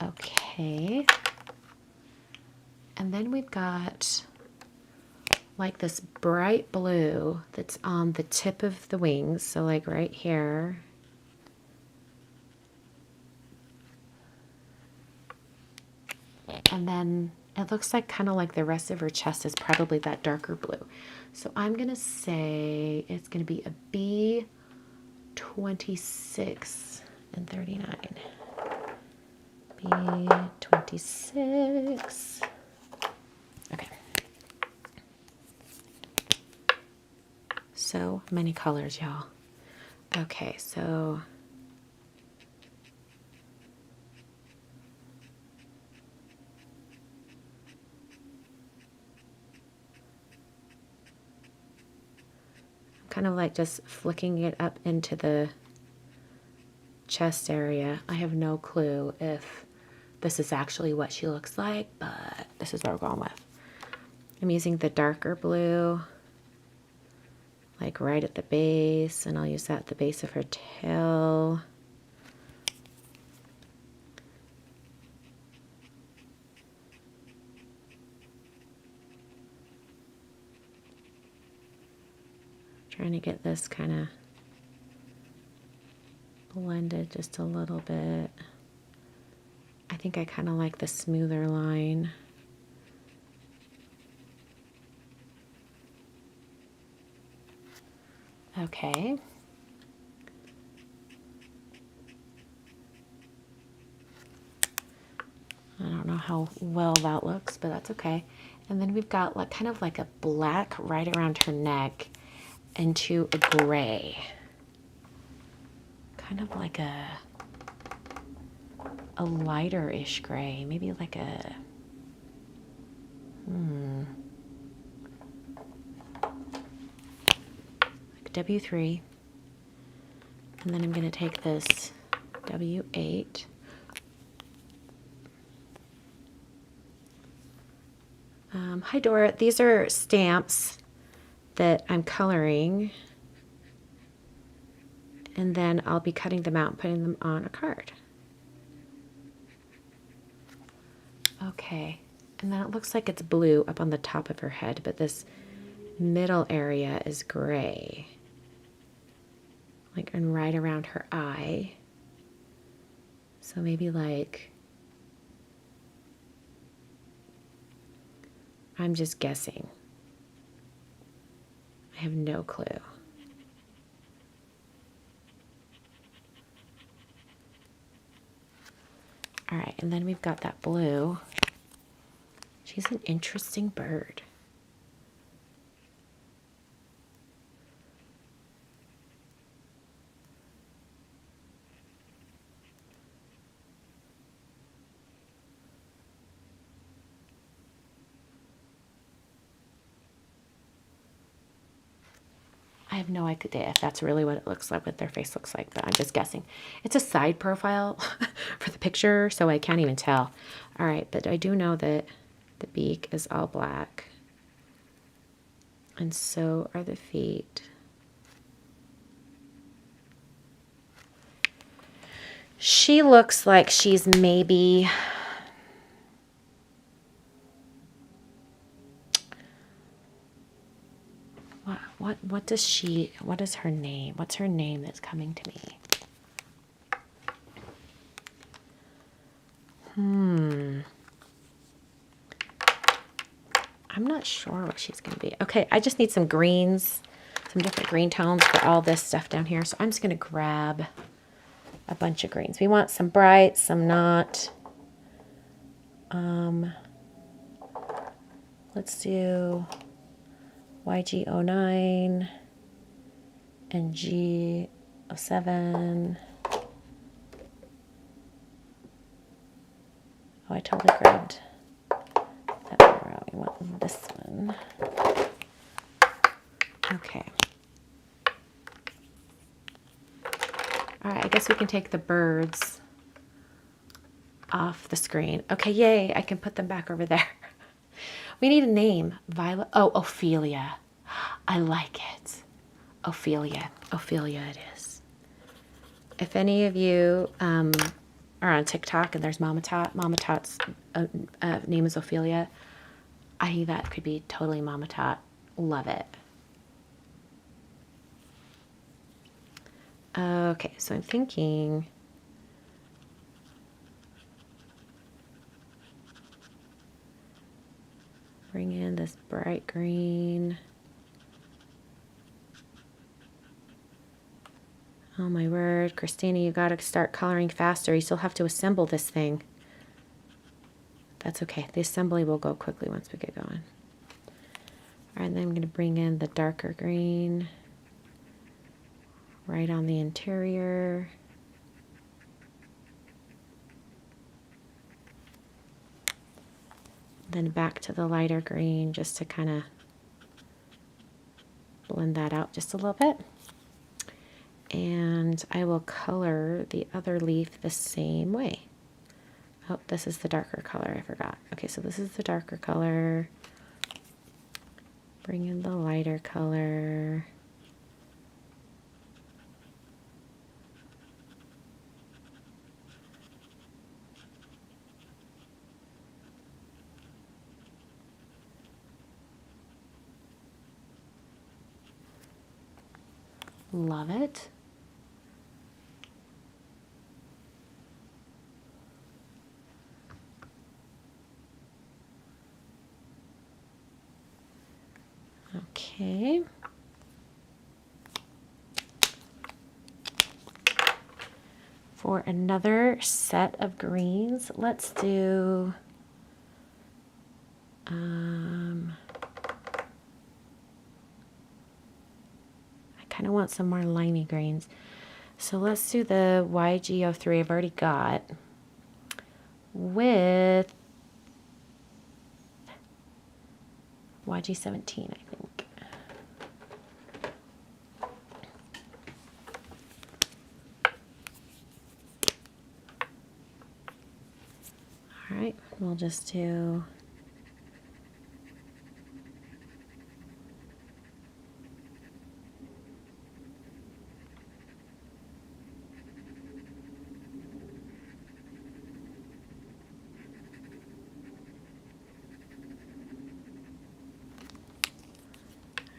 A: Okay. And then we've got like this bright blue that's on the tip of the wings. So like right here. And then it looks like kind of like the rest of her chest is probably that darker blue. So I'm going to say it's going to be a B26 and 39. B26. Okay. So many colors, y'all. Okay, so I'm kind of like just flicking it up into the chest area. I have no clue if this is actually what she looks like, but this is what we're going with. I'm using the darker blue, like right at the base, and I'll use that at the base of her tail. Trying to get this kind of blended just a little bit. I think I kind of like the smoother line. Okay. I don't know how well that looks, but that's okay. And then we've got like kind of like a black right around her neck into a gray. Kind of like a lighter-ish gray, maybe like a like W3. And then I'm going to take this W8. Hi Dora, these are stamps that I'm coloring, and then I'll be cutting them out and putting them on a card. Okay, and then it looks like it's blue up on the top of her head, but this middle area is gray, like and right around her eye. So maybe like, I'm just guessing. I have no clue. All right, and then we've got that blue. She's an interesting bird. I have no idea if that's really what it looks like, what their face looks like, but I'm just guessing. It's a side profile for the picture, so I can't even tell. All right, but I do know that the beak is all black. And so are the feet. She looks like she's maybe... What does she... What is her name? What's her name that's coming to me? I'm not sure what she's going to be. Okay, I just need some greens, some different green tones for all this stuff down here. So I'm just going to grab a bunch of greens. We want some bright, some not. Let's do YG09 and G07. Oh, I totally grabbed that one out. We want this one. Okay. All right, I guess we can take the birds off the screen. Okay, yay, I can put them back over there. We need a name. Violet. Oh, Ophelia. I like it. Ophelia. Ophelia it is. If any of you are on TikTok and there's Mama Tot, Mama Tot's name is Ophelia, I think that could be totally Mama Tot. Love it. Okay, so I'm thinking... Bring in this bright green. Oh my word, Christina, you gotta start coloring faster. You still have to assemble this thing. That's okay. The assembly will go quickly once we get going. All right, then I'm gonna bring in the darker green right on the interior. Then back to the lighter green just to kind of blend that out just a little bit. And I will color the other leaf the same way. Oh, this is the darker color, I forgot. Okay, so this is the darker color. Bring in the lighter color. Love it. Okay. For another set of greens, let's do I kind of want some more limey greens. So let's do the YG03 I've already got with YG17, I think. All right, we'll just do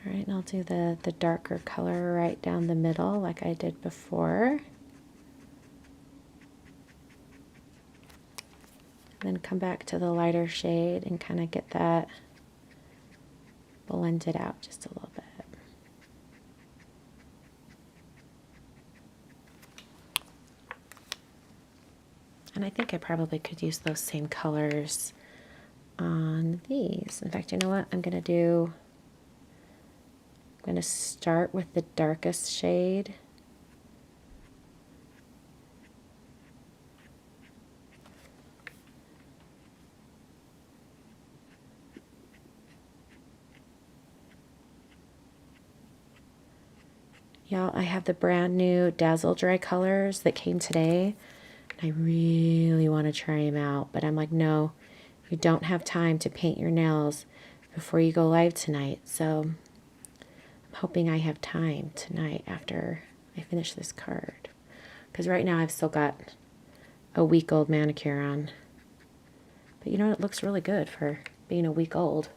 A: all right, and I'll do the darker color right down the middle like I did before. Then come back to the lighter shade and kind of get that blended out just a little bit. And I think I probably could use those same colors on these. In fact, you know what? I'm going to start with the darkest shade. Y'all, I have the brand new Dazzle Dry colors that came today. I really want to try them out, but I'm like, no, you don't have time to paint your nails before you go live tonight. So I'm hoping I have time tonight after I finish this card. Because right now I've still got a week-old manicure on. But you know, it looks really good for being a week old.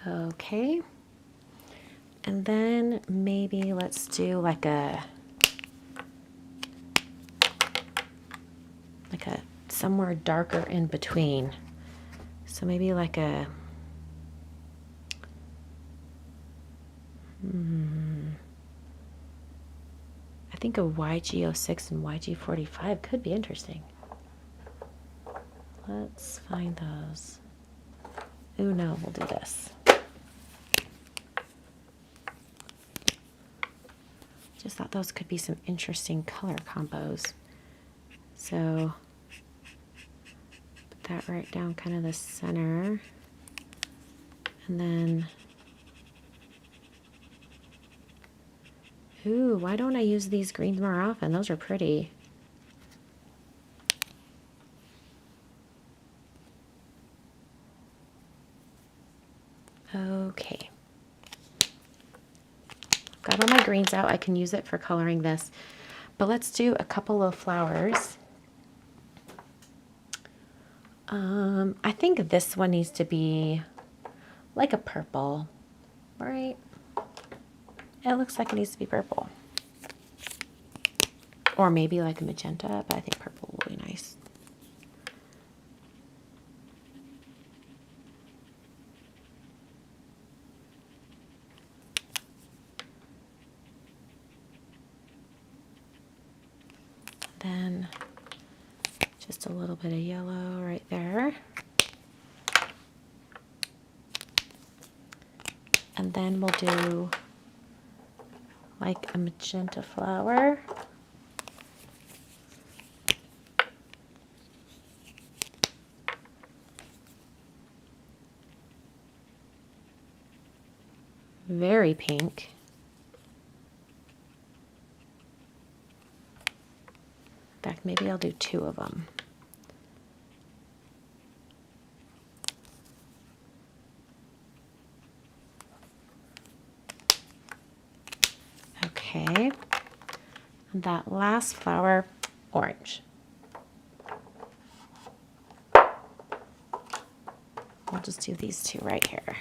A: Okay. And then maybe let's do like a somewhere darker in between. So maybe like a I think a YG06 and YG45 could be interesting. Let's find those. Ooh, no, we'll do this. Just thought those could be some interesting color combos. So put that right down kind of the center. And then, ooh, why don't I use these greens more often? Those are pretty. Okay. Got all my greens out. I can use it for coloring this. But let's do a couple of flowers. I think this one needs to be like a purple, right? It looks like it needs to be purple. Or maybe like a magenta, but I think purple will be nice. Then just a little bit of yellow right there. And then we'll do like a magenta flower. Very pink. In fact, maybe I'll do two of them. Okay. And that last flower, orange. We'll just do these two right here.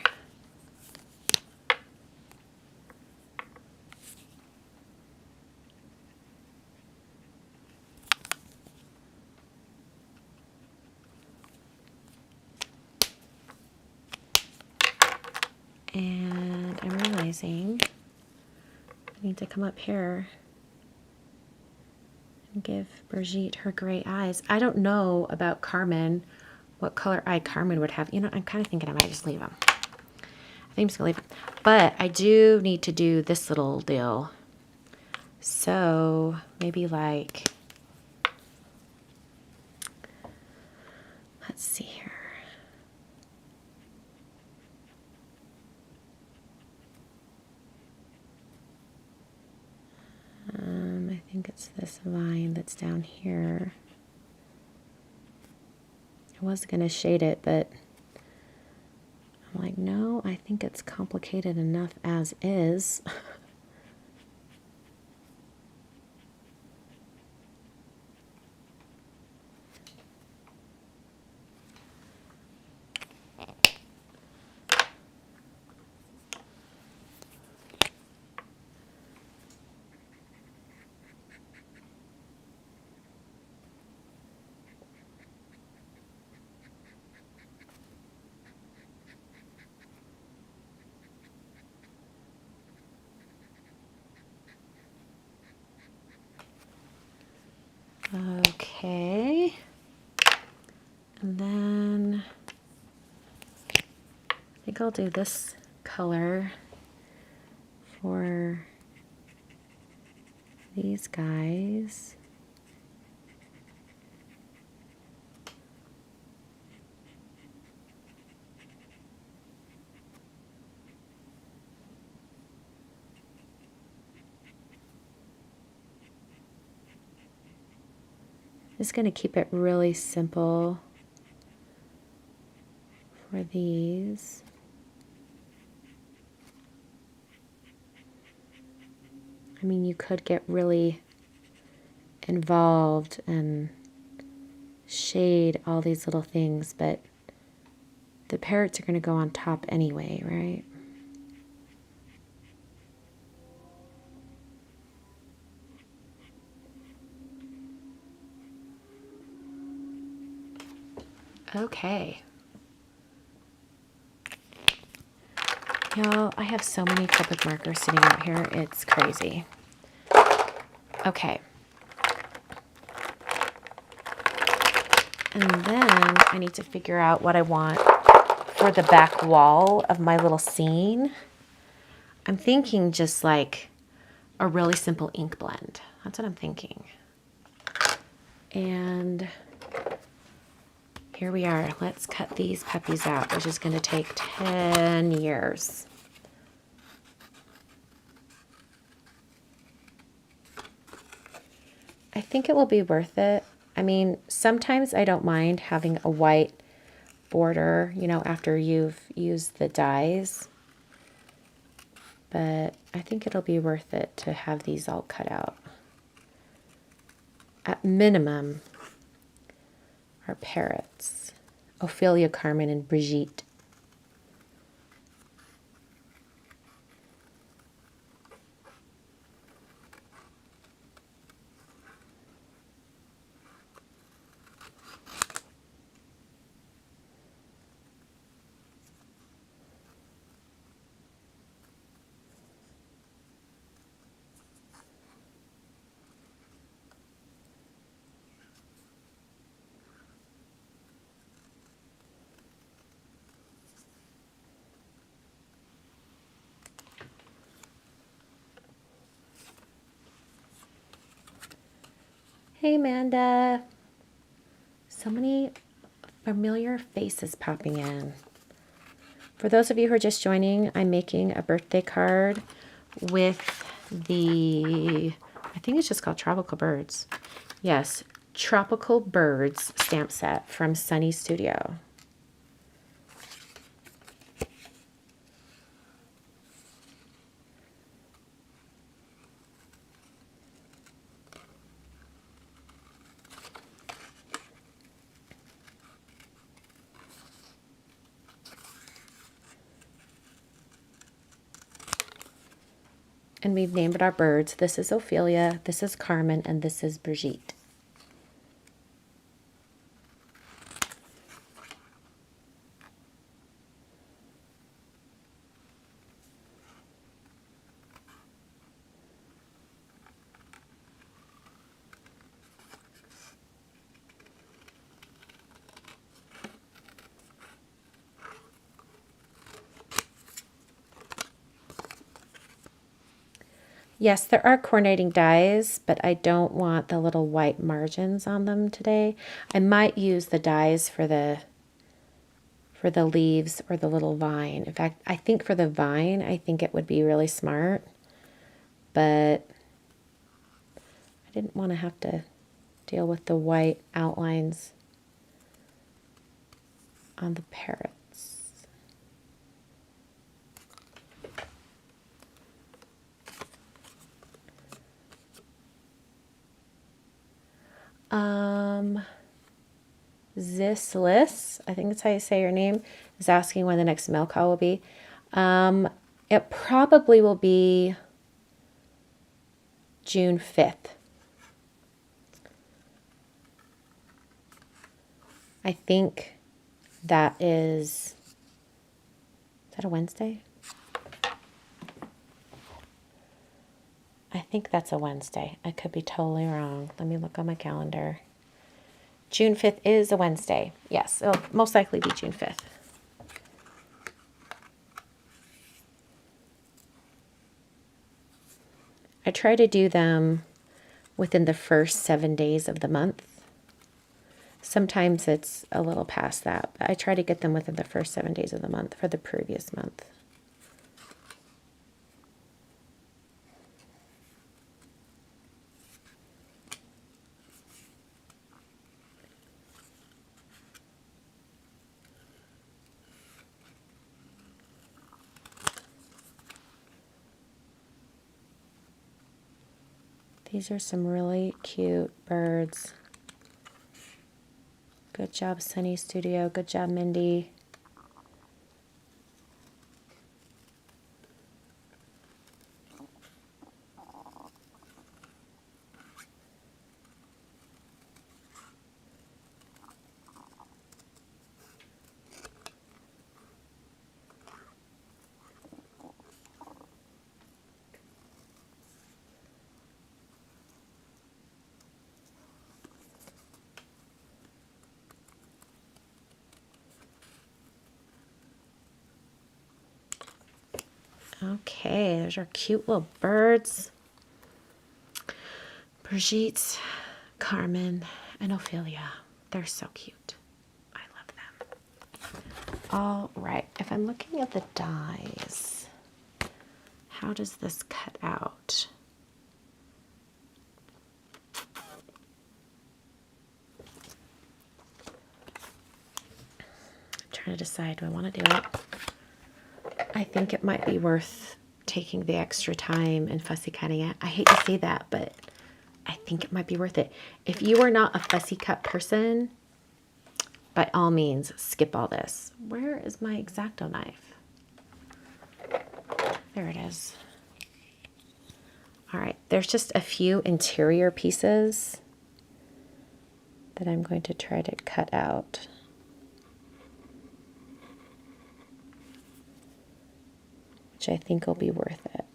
A: And I'm realizing I need to come up here and give Brigitte her gray eyes. I don't know about Carmen, what color eye Carmen would have. You know, I'm kind of thinking I might just leave them. I think I'm just going to leave them. But I do need to do this little deal. So maybe like, let's see here. I think it's this vine that's down here. I was going to shade it, but I'm like, no, I think it's complicated enough as is. Okay. And then I think think I'll do this color for these guys. Just going to keep it really simple for these. I mean, you could get really involved and shade all these little things, but the parrots are going to go on top anyway, right? Okay. Y'all, I have so many Copic markers sitting out here. It's crazy. Okay. And then I need to figure out what I want for the back wall of my little scene. I'm thinking just like a really simple ink blend. That's what I'm thinking. And here we are. Let's cut these puppies out, which is going to take 10 years. I think it will be worth it. I mean, sometimes I don't mind having a white border, you know, after you've used the dyes. But I think it'll be worth it to have these all cut out. At minimum, our parrots, Ophelia, Carmen, and Brigitte. Hey, Amanda. So many familiar faces popping in. For those of you who are just joining, I'm making a birthday card with the, I think it's just called Tropical Birds. Yes, Tropical Birds stamp set from Sunny Studio. And we've named our birds. This is Ophelia, this is Carmen, and this is Brigitte. Yes, there are coordinating dies, but I don't want the little white margins on them today. I might use the dies for the leaves or the little vine. In fact, I think for the vine, I think it would be really smart, but I didn't want to have to deal with the white outlines on the parrots. Zislis, I think that's how you say your name, is asking when the next mail call will be. It probably will be June 5th. I think that is that a Wednesday? I think that's a Wednesday. I could be totally wrong. Let me look on my calendar. June 5th is a Wednesday. Yes, it'll most likely be June 5th. I try to do them within the first 7 days of the month. Sometimes it's a little past that, but I try to get them within the first 7 days of the month for the previous month. These are some really cute birds. Good job, Sunny Studio. Good job, Mindy. Okay, there's our cute little birds. Brigitte, Carmen, and Ophelia. They're so cute. I love them. All right, if I'm looking at the dies, how does this cut out? I'm trying to decide, do I want to do it? I think it might be worth taking the extra time and fussy cutting it. I hate to say that, but I think it might be worth it. If you are not a fussy cut person, by all means, skip all this. Where is my X-Acto knife? There it is. All right, there's just a few interior pieces that I'm going to try to cut out. Which I think will be worth it.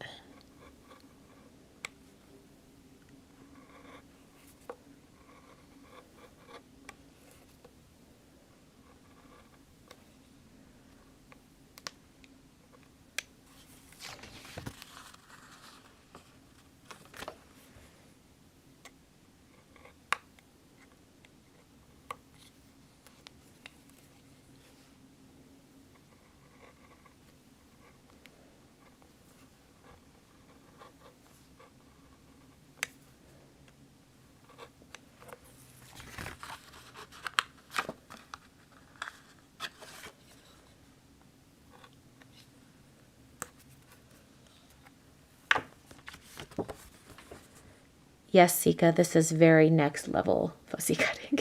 A: Yes, Sika, this is very next level fussy cutting.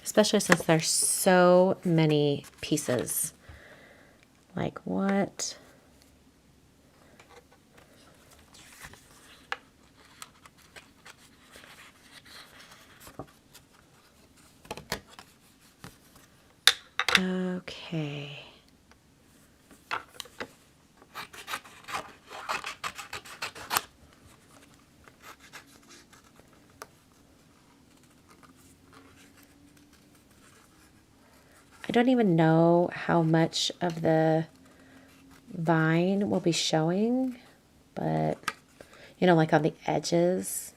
A: Especially since there's so many pieces. Like what? Okay. I don't even know how much of the vine will be showing, but you know, like on the edges.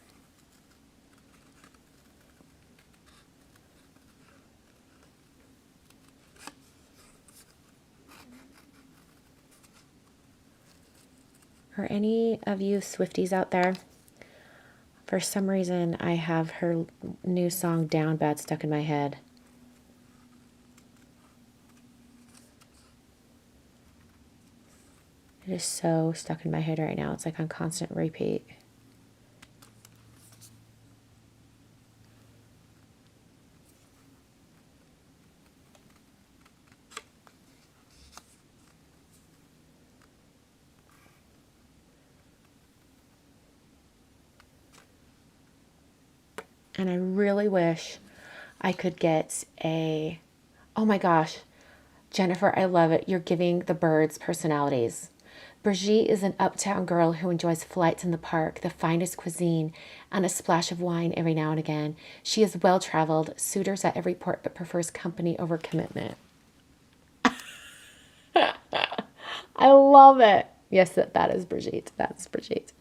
A: Are any of you Swifties out there? For some reason, I have her new song Down Bad stuck in my head. It is so stuck in my head right now. It's like on constant repeat. And I really wish I could get a, oh my gosh, Jennifer, I love it. You're giving the birds personalities. Brigitte is an uptown girl who enjoys flights in the park, the finest cuisine, and a splash of wine every now and again. She is well-traveled, suitors at every port, but prefers company over commitment. I love it. Yes, that is Brigitte. That's Brigitte.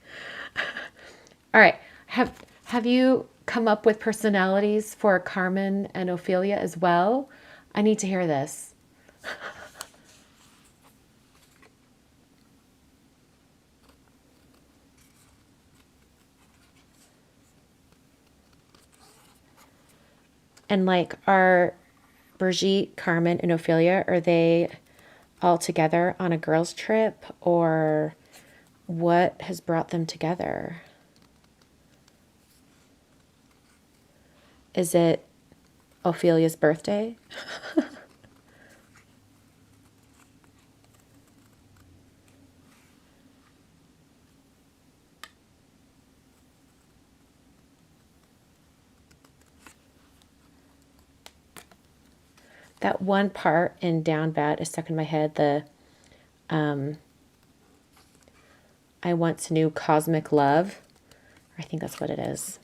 A: All right. Have you come up with personalities for Carmen and Ophelia as well? I need to hear this. And like, are Brigitte, Carmen, and Ophelia, are they all together on a girls' trip, or what has brought them together? Is it Ophelia's birthday? That one part in Down Bad is stuck in my head. The I once knew cosmic love. I think that's what it is.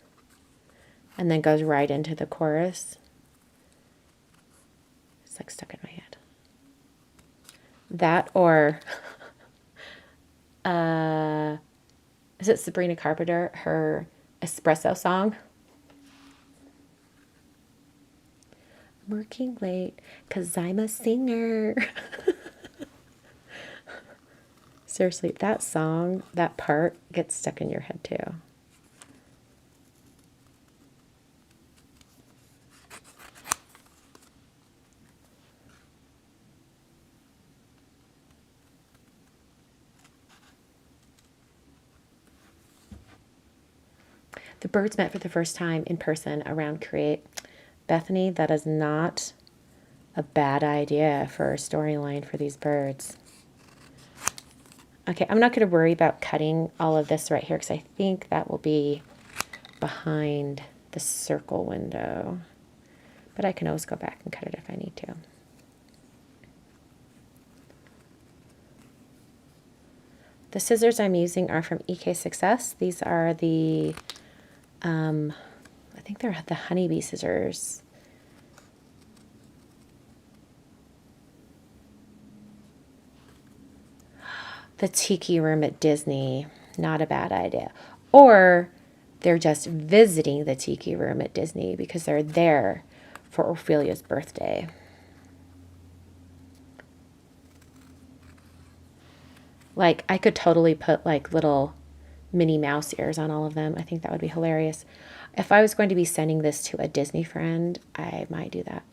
A: And then goes right into the chorus. It's like stuck in my head. That, or is it Sabrina Carpenter, her espresso song? I'm working late because I'm a singer. Seriously, that song, that part gets stuck in your head too. The birds met for the first time in person around Create. Bethany, that is not a bad idea for a storyline for these birds. Okay, I'm not going to worry about cutting all of this right here because I think that will be behind the circle window. But I can always go back and cut it if I need to. The scissors I'm using are from EK Success. These are the, I think they're the honeybee scissors. The Tiki Room at Disney, not a bad idea. Or they're just visiting the Tiki Room at Disney because they're there for Ophelia's birthday. Like, I could totally put like little Minnie Mouse ears on all of them. I think that would be hilarious. If I was going to be sending this to a Disney friend, I might do that.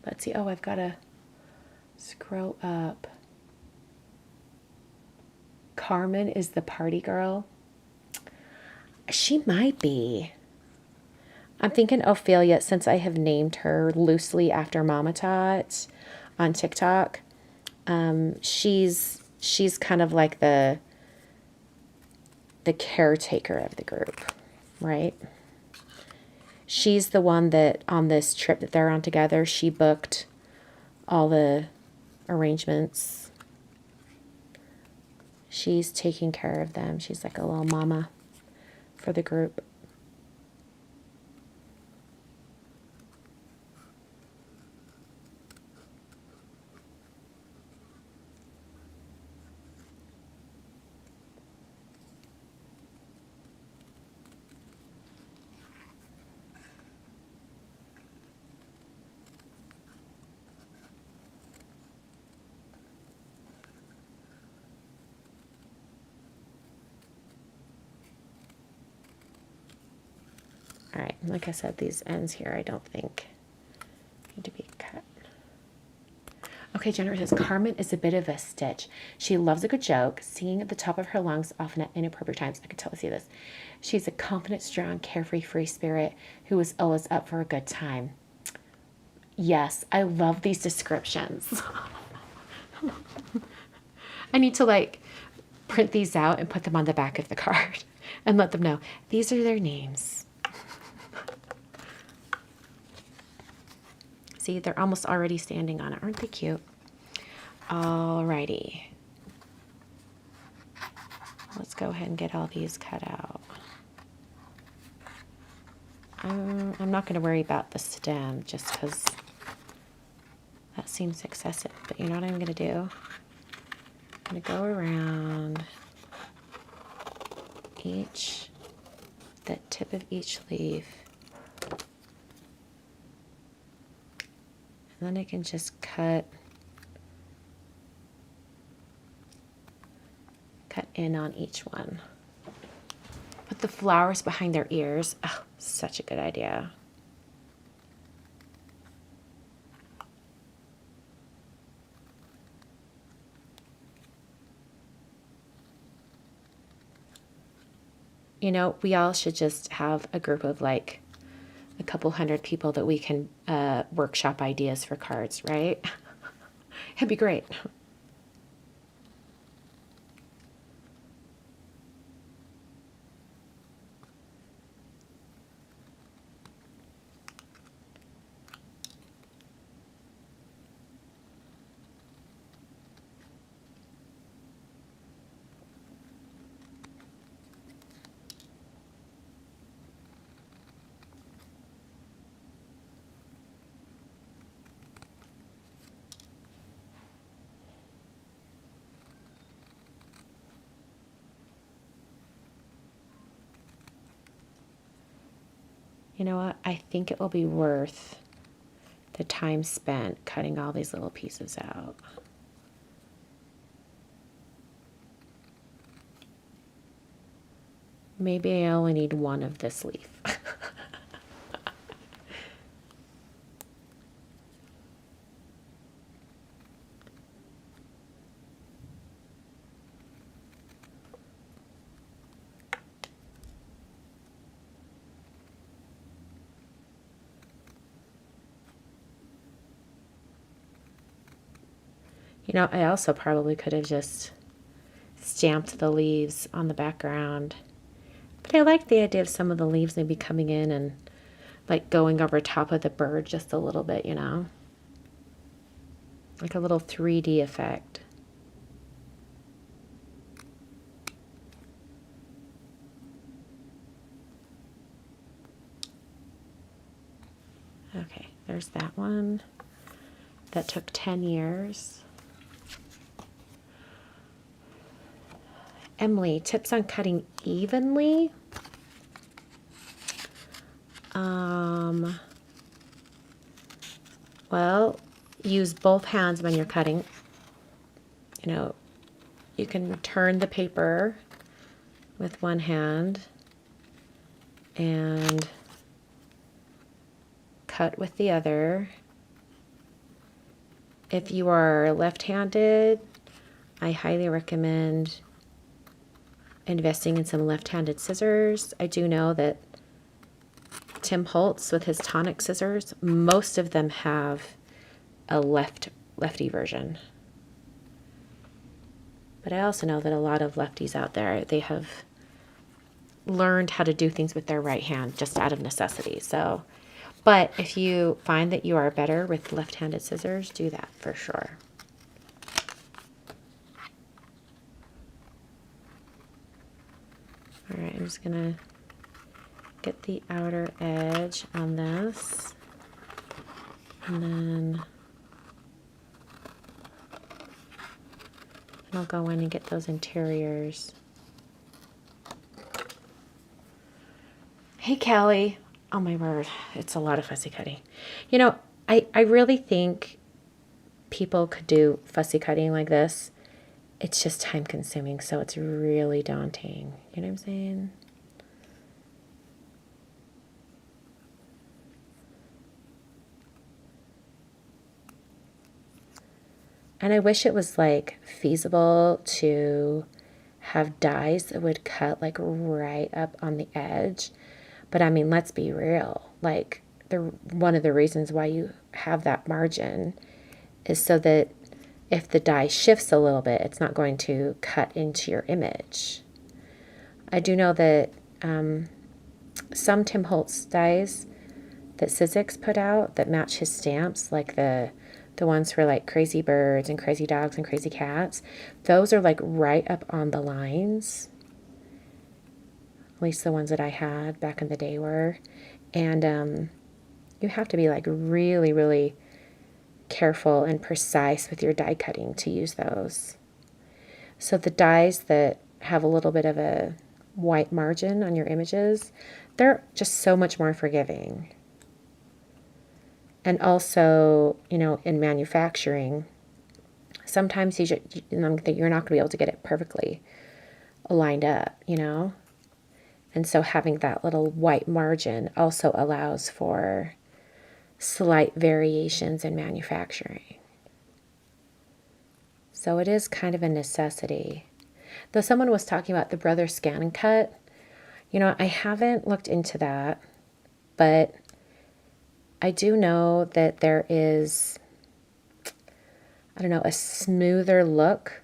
A: Let's see. Oh, I've got to scroll up. Carmen is the party girl. She might be. I'm thinking Ophelia, since I have named her loosely after Mama Tot on TikTok. She's kind of like the caretaker of the group, right? She's the one that on this trip that they're on together, she booked all the arrangements. She's taking care of them. She's like a little mama for the group. like I said, these ends here I don't think need to be cut. Okay, Jennifer says, Carmen is a bit of a stitch. She loves a good joke, singing at the top of her lungs, often at inappropriate times. I can tell to see this. She's a confident, strong, carefree, free spirit who is always up for a good time. Yes, I love these descriptions. I need to like print these out and put them on the back of the card and let them know these are their names. See, they're almost already standing on it. Aren't they cute? Alrighty. Let's go ahead and get all these cut out. I'm not going to worry about the stem just because that seems excessive. But you know what I'm going to do? I'm going to go around the tip of each leaf. And then I can just cut in on each one. Put the flowers behind their ears. Oh, such a good idea. You know, we all should just have a group of like a couple hundred people that we can workshop ideas for cards, right? It'd be great. You know what? I think it will be worth the time spent cutting all these little pieces out. Maybe I only need one of this leaf. You know, I also probably could have just stamped the leaves on the background. But I like the idea of some of the leaves maybe coming in and like going over top of the bird just a little bit, you know? Like a little 3D effect. Okay, there's that one. That took 10 years. Emily, tips on cutting evenly? Well, use both hands when you're cutting. You know, you can turn the paper with one hand and cut with the other. If you are left-handed, I highly recommend investing in some left-handed scissors. I do know that Tim Holtz with his tonic scissors, most of them have a lefty version. But I also know that a lot of lefties out there, they have learned how to do things with their right hand just out of necessity. So, but if you find that you are better with left-handed scissors, do that for sure. All right, I'm just gonna get the outer edge on this, and then I'll go in and get those interiors. Hey, Callie. Oh my word, it's a lot of fussy cutting. You know, I really think people could do fussy cutting like this. It's just time consuming, so it's really daunting. You know what I'm saying? And I wish it was like feasible to have dies that would cut like right up on the edge. But I mean, let's be real. Like one of the reasons why you have that margin is so that if the die shifts a little bit, it's not going to cut into your image. I do know that some Tim Holtz dies that Sizzix put out that match his stamps, like the ones for like crazy birds and crazy dogs and crazy cats, those are like right up on the lines. At least the ones that I had back in the day were. And you have to be like really, really careful and precise with your die cutting to use those. So the dies that have a little bit of a white margin on your images, they're just so much more forgiving. And also, you know, in manufacturing, sometimes you're not going to be able to get it perfectly lined up, you know? And so having that little white margin also allows for slight variations in manufacturing. So it is kind of a necessity. Though someone was talking about the Brother Scan and Cut, you know, I haven't looked into that, but I do know that there is, I don't know, a smoother look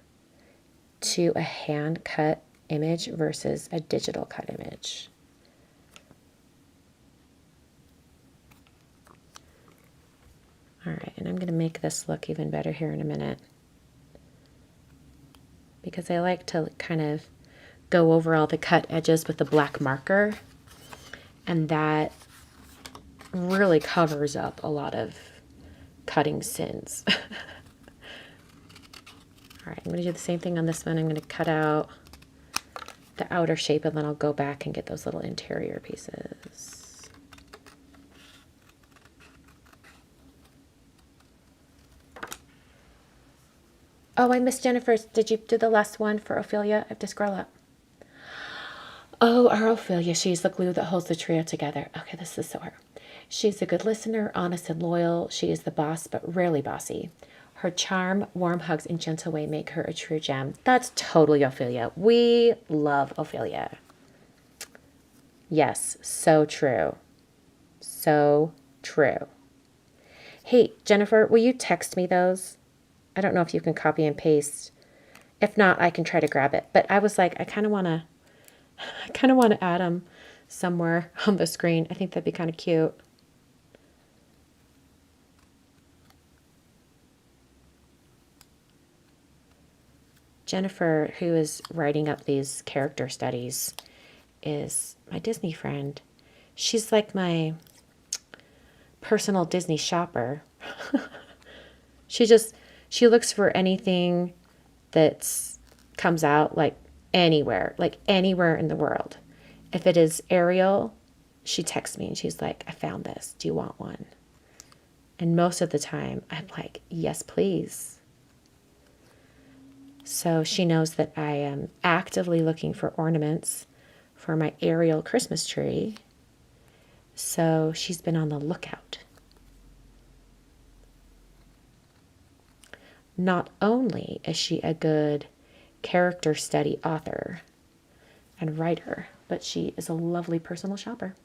A: to a hand cut image versus a digital cut image. All right, and I'm going to make this look even better here in a minute, because I like to kind of go over all the cut edges with the black marker, and that really covers up a lot of cutting sins. All right, I'm going to do the same thing on this one. I'm going to cut out the outer shape, and then I'll go back and get those little interior pieces. Oh, I missed Jennifer's. Did you do the last one for Ophelia? I have to scroll up. Oh, our Ophelia. She's the glue that holds the trio together. Okay, this is so her. She's a good listener, honest and loyal. She is the boss, but rarely bossy. Her charm, warm hugs, and gentle way make her a true gem. That's totally Ophelia. We love Ophelia. Yes, so true. So true. Hey, Jennifer, will you text me those? I don't know if you can copy and paste. If not, I can try to grab it. But I was like, I kind of want to add them somewhere on the screen. I think that'd be kind of cute. Jennifer, who is writing up these character studies, is my Disney friend. She's like my personal Disney shopper. She looks for anything that's comes out like anywhere in the world. If it is Ariel, she texts me and she's like, I found this. Do you want one? And most of the time I'm like, yes, please. So she knows that I am actively looking for ornaments for my Ariel Christmas tree. So she's been on the lookout. Not only is she a good character study author and writer, but she is a lovely personal shopper.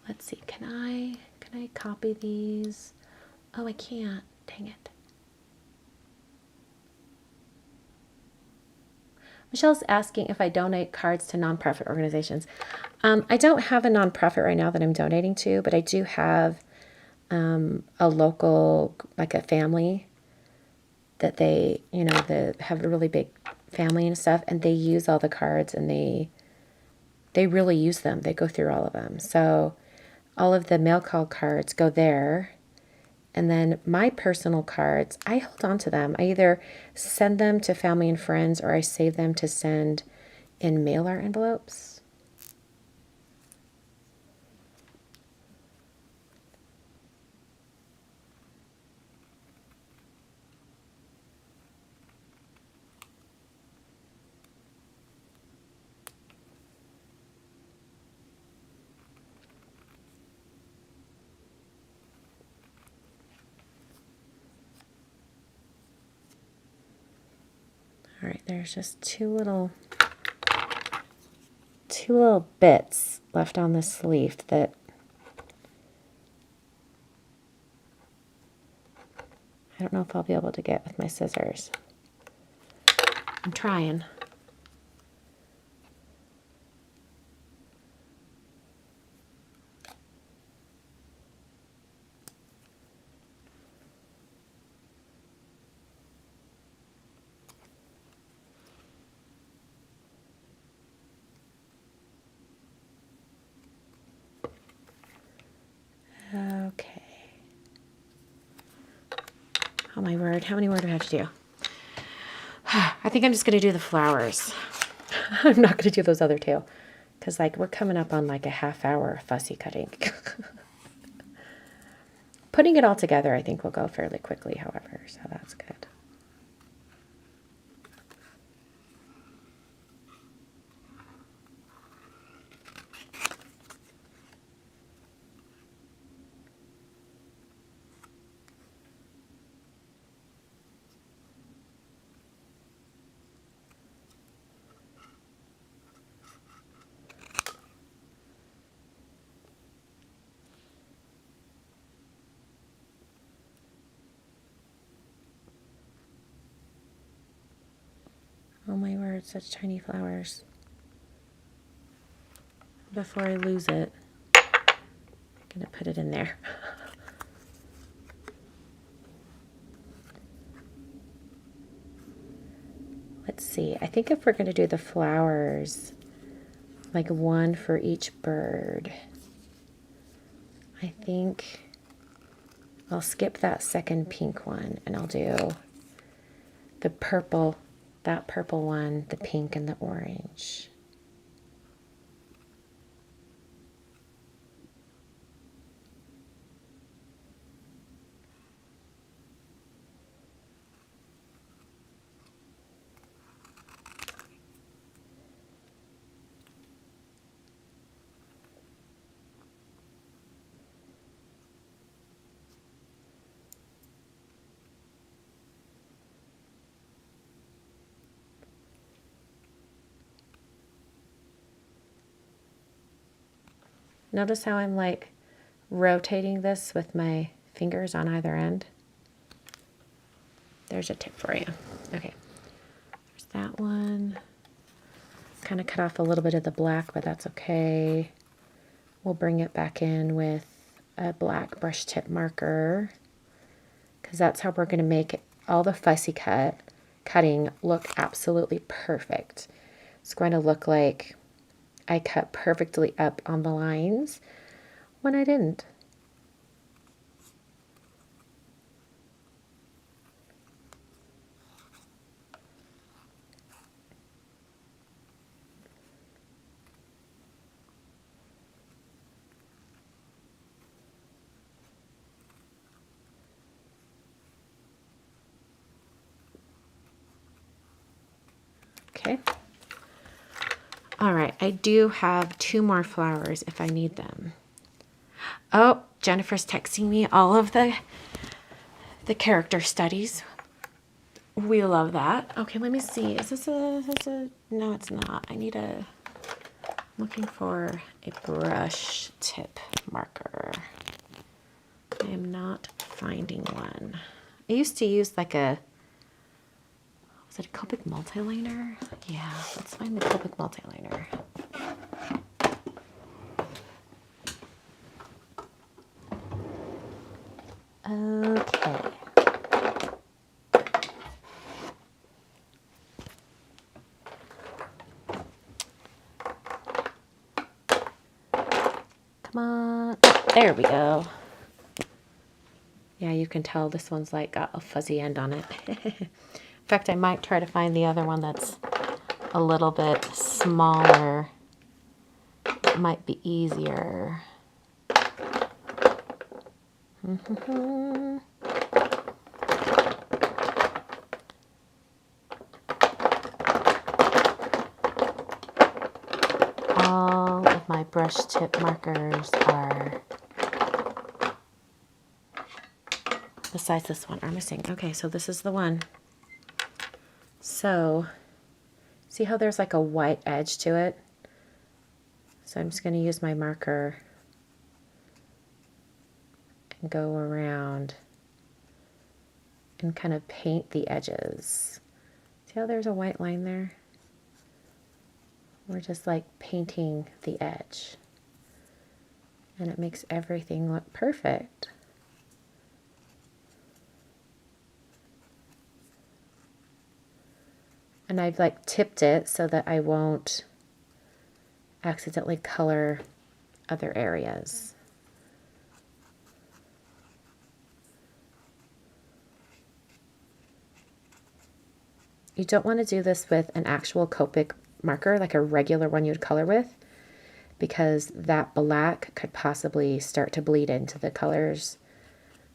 A: Let's see, can I copy these? Oh, I can't. Dang it. Michelle's asking if I donate cards to nonprofit organizations. I don't have a nonprofit right now that I'm donating to, but I do have a local, like a family that they, you know, have a really big family and stuff, and they use all the cards, and they really use them. They go through all of them. So all of the mail call cards go there. And then my personal cards, I hold on to them. I either send them to family and friends, or I save them to send in mailer envelopes. All right, there's just two little bits left on this leaf that I don't know if I'll be able to get with my scissors. I'm trying. Okay. Oh my word, how many more do I have to do? I think I'm just going to do the flowers. I'm not going to do those other two because like we're coming up on like a half hour fussy cutting. Putting it all together I think will go fairly quickly, however, so that's good. Oh my word, such tiny flowers. Before I lose it, I'm going to put it in there. Let's see, I think if we're going to do the flowers, like one for each bird, I think I'll skip that second pink one and I'll do the purple, that purple one, the pink and the orange. Notice how I'm like rotating this with my fingers on either end. There's a tip for you. Okay, there's that one. Kind of cut off a little bit of the black, but that's okay. We'll bring it back in with a black brush tip marker because that's how we're going to make all the fussy cutting look absolutely perfect. It's going to look like I cut perfectly up on the lines when I didn't. Okay. All right, I do have two more flowers if I need them. Oh, Jennifer's texting me all of the character studies. We love that. Okay, let me see. Is this a, no, it's not. I need a, I'm looking for a brush tip marker. I am not finding one. I used to use like a, was it a Copic multiliner? Yeah, let's find the Copic multiliner. Okay. Come on. There we go. Yeah, you can tell this one's like got a fuzzy end on it. In fact, I might try to find the other one that's a little bit smaller. It might be easier. All of my brush tip markers are, besides this one, are missing. Okay, so this is the one. So see how there's like a white edge to it? So I'm just going to use my marker and go around and kind of paint the edges. See how there's a white line there? We're just like painting the edge. And it makes everything look perfect. And I've like tipped it so that I won't accidentally color other areas. You don't want to do this with an actual Copic marker, like a regular one you'd color with, because that black could possibly start to bleed into the colors,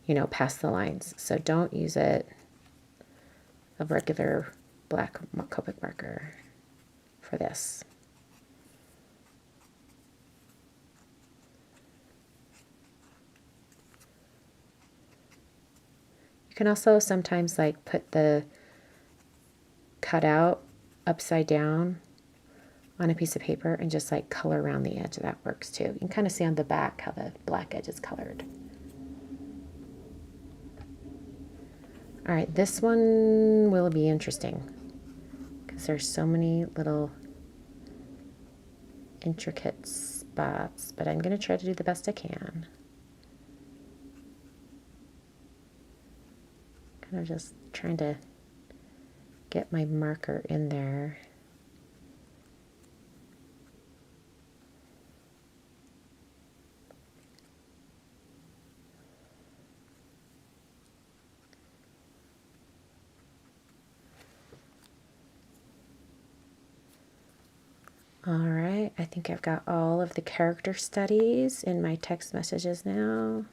A: you know, past the lines. So don't use it, a regular black Copic marker for this. You can also sometimes like put the cutout upside down on a piece of paper and just like color around the edge. That works too. You can kind of see on the back how the black edge is colored. All right, this one will be interesting because there's so many little intricate spots, but I'm going to try to do the best I can. Kind of just trying to get my marker in there. All right, I think I've got all of the character studies in my text messages now.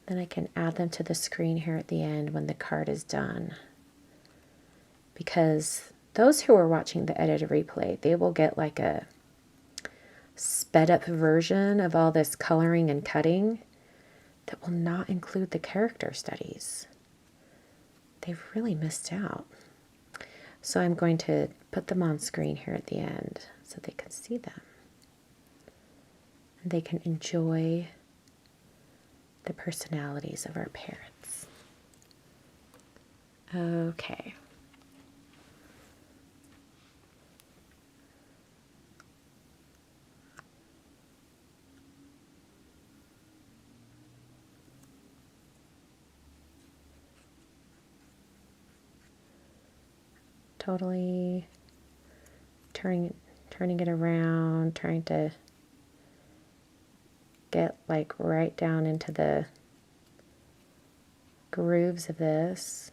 A: Then I can add them to the screen here at the end when the card is done. Because those who are watching the edited replay, they will get like a sped up version of all this coloring and cutting that will not include the character studies. They've really missed out. So I'm going to put them on screen here at the end so they can see them. And they can enjoy the personalities of our parents. Okay. Totally turning it around, trying to get like right down into the grooves of this.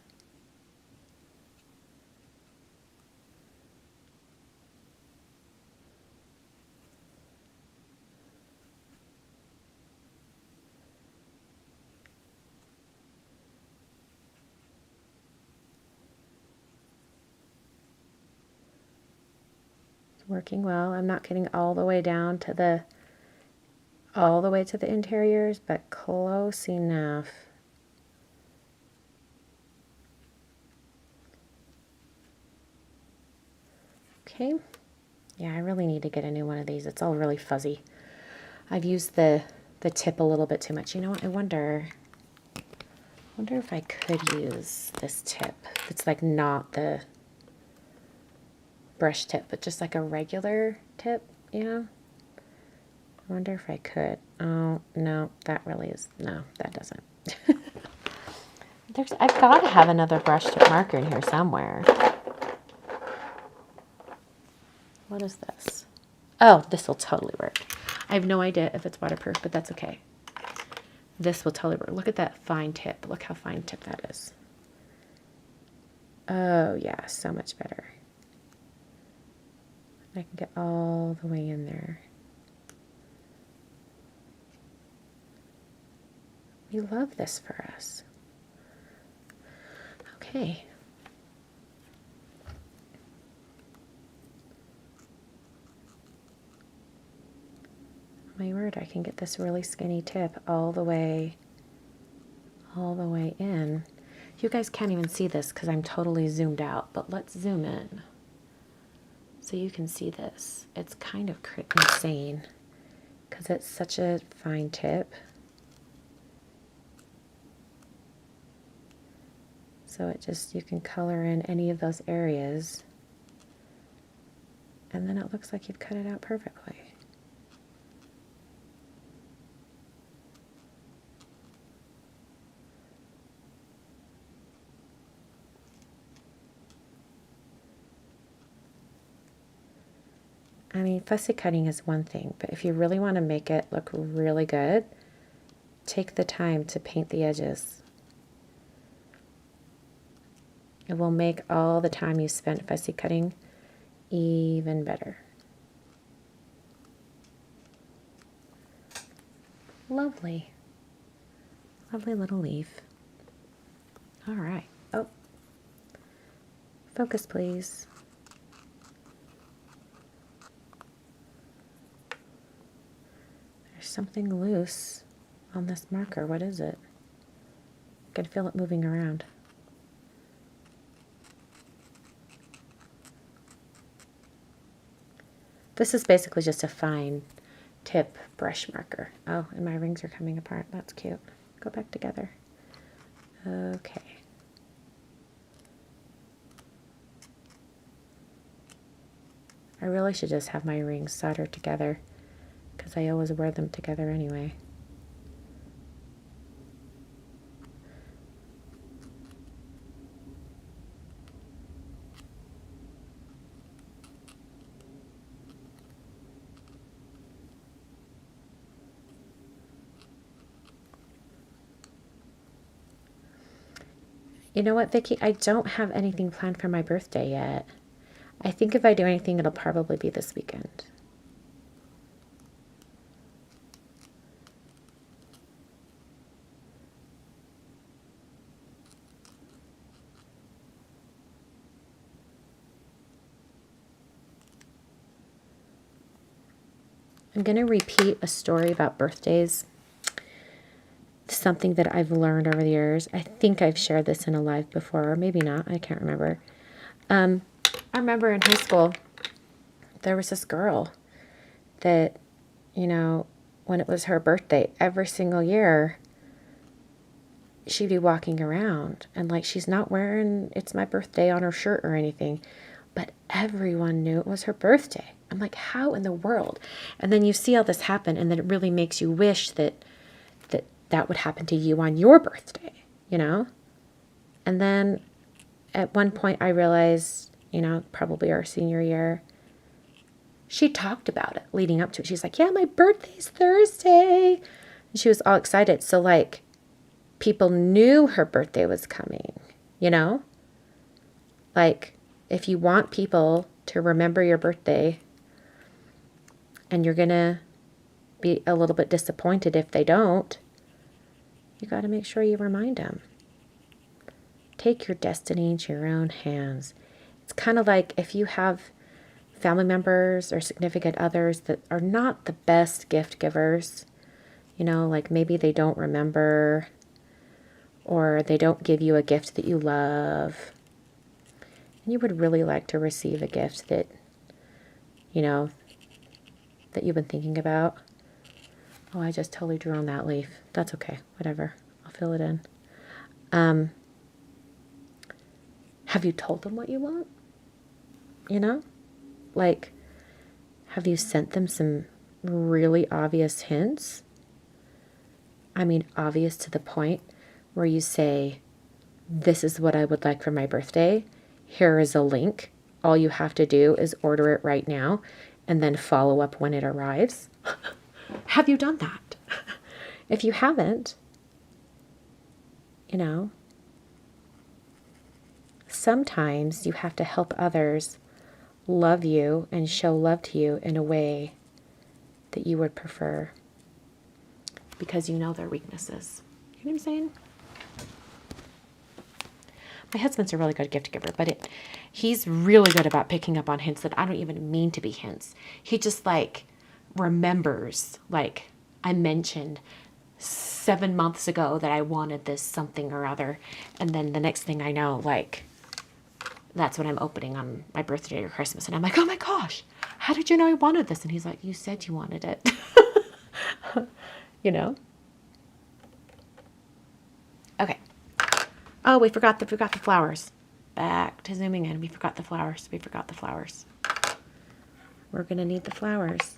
A: It's working well. I'm not getting all the way down to the interiors, but close enough. Okay. Yeah, I really need to get a new one of these. It's all really fuzzy. I've used the tip a little bit too much. You know what? I wonder if I could use this tip. It's like not the brush tip, but just like a regular tip, you know? I wonder if I could. Oh, no, that really is, no, that doesn't. I've got to have another brush tip marker in here somewhere. What is this? Oh, this will totally work. I have no idea if it's waterproof, but that's okay. This will totally work. Look at that fine tip. Look how fine tip that is. Oh, yeah, so much better. I can get all the way in there. We love this for us. Okay. my word, I can get this really skinny tip all the way in. You guys can't even see this because I'm totally zoomed out, but let's zoom in so you can see this. It's kind of insane because it's such a fine tip. So it just, you can color in any of those areas, and then it looks like you've cut it out perfectly. I mean, fussy cutting is one thing, but if you really want to make it look really good, take the time to paint the edges. It will make all the time you spent fussy cutting even better. Lovely. Lovely little leaf. All right. Oh, focus, please. There's something loose on this marker. What is it? I can feel it moving around. This is basically just a fine tip brush marker. Oh, and my rings are coming apart. That's cute. Go back together. Okay. I really should just have my rings soldered together because I always wear them together anyway. You know what, Vicki? I don't have anything planned for my birthday yet. I think if I do anything, it'll probably be this weekend. I'm going to repeat a story about birthdays. Something that I've learned over the years. I think I've shared this in a live before, or maybe not. I can't remember. I remember in high school, there was this girl that, you know, when it was her birthday, every single year, she'd be walking around and like she's not wearing "It's my birthday" on her shirt or anything, but everyone knew it was her birthday. I'm like, how in the world? And then you see all this happen, and then it really makes you wish that that would happen to you on your birthday, you know? And then at one point I realized, you know, probably our senior year, she talked about it leading up to it. She's like, yeah, my birthday's Thursday. And she was all excited. So like people knew her birthday was coming, you know? Like if you want people to remember your birthday and you're going to be a little bit disappointed if they don't, you got to make sure you remind them. Take your destiny into your own hands. It's kind of like if you have family members or significant others that are not the best gift givers, you know, like maybe they don't remember or they don't give you a gift that you love. And you would really like to receive a gift that, you know, that you've been thinking about. Oh, I just totally drew on that leaf. That's okay. Whatever. I'll fill it in. Have you told them what you want? You know? Like, have you sent them some really obvious hints? I mean, obvious to the point where you say, this is what I would like for my birthday. Here is a link. All you have to do is order it right now and then follow up when it arrives. Have you done that? If you haven't, you know, sometimes you have to help others love you and show love to you in a way that you would prefer because you know their weaknesses. You know what I'm saying? My husband's a really good gift giver, but he's really good about picking up on hints that I don't even mean to be hints. He just like remembers, like I mentioned 7 months ago that I wanted this something or other. And then the next thing I know, like, that's what I'm opening on my birthday or Christmas. And I'm like, oh my gosh, how did you know I wanted this? And he's like, you said you wanted it. You know? Okay. Oh, we forgot the flowers. Back to zooming in. We forgot the flowers. We forgot the flowers. We're going to need the flowers.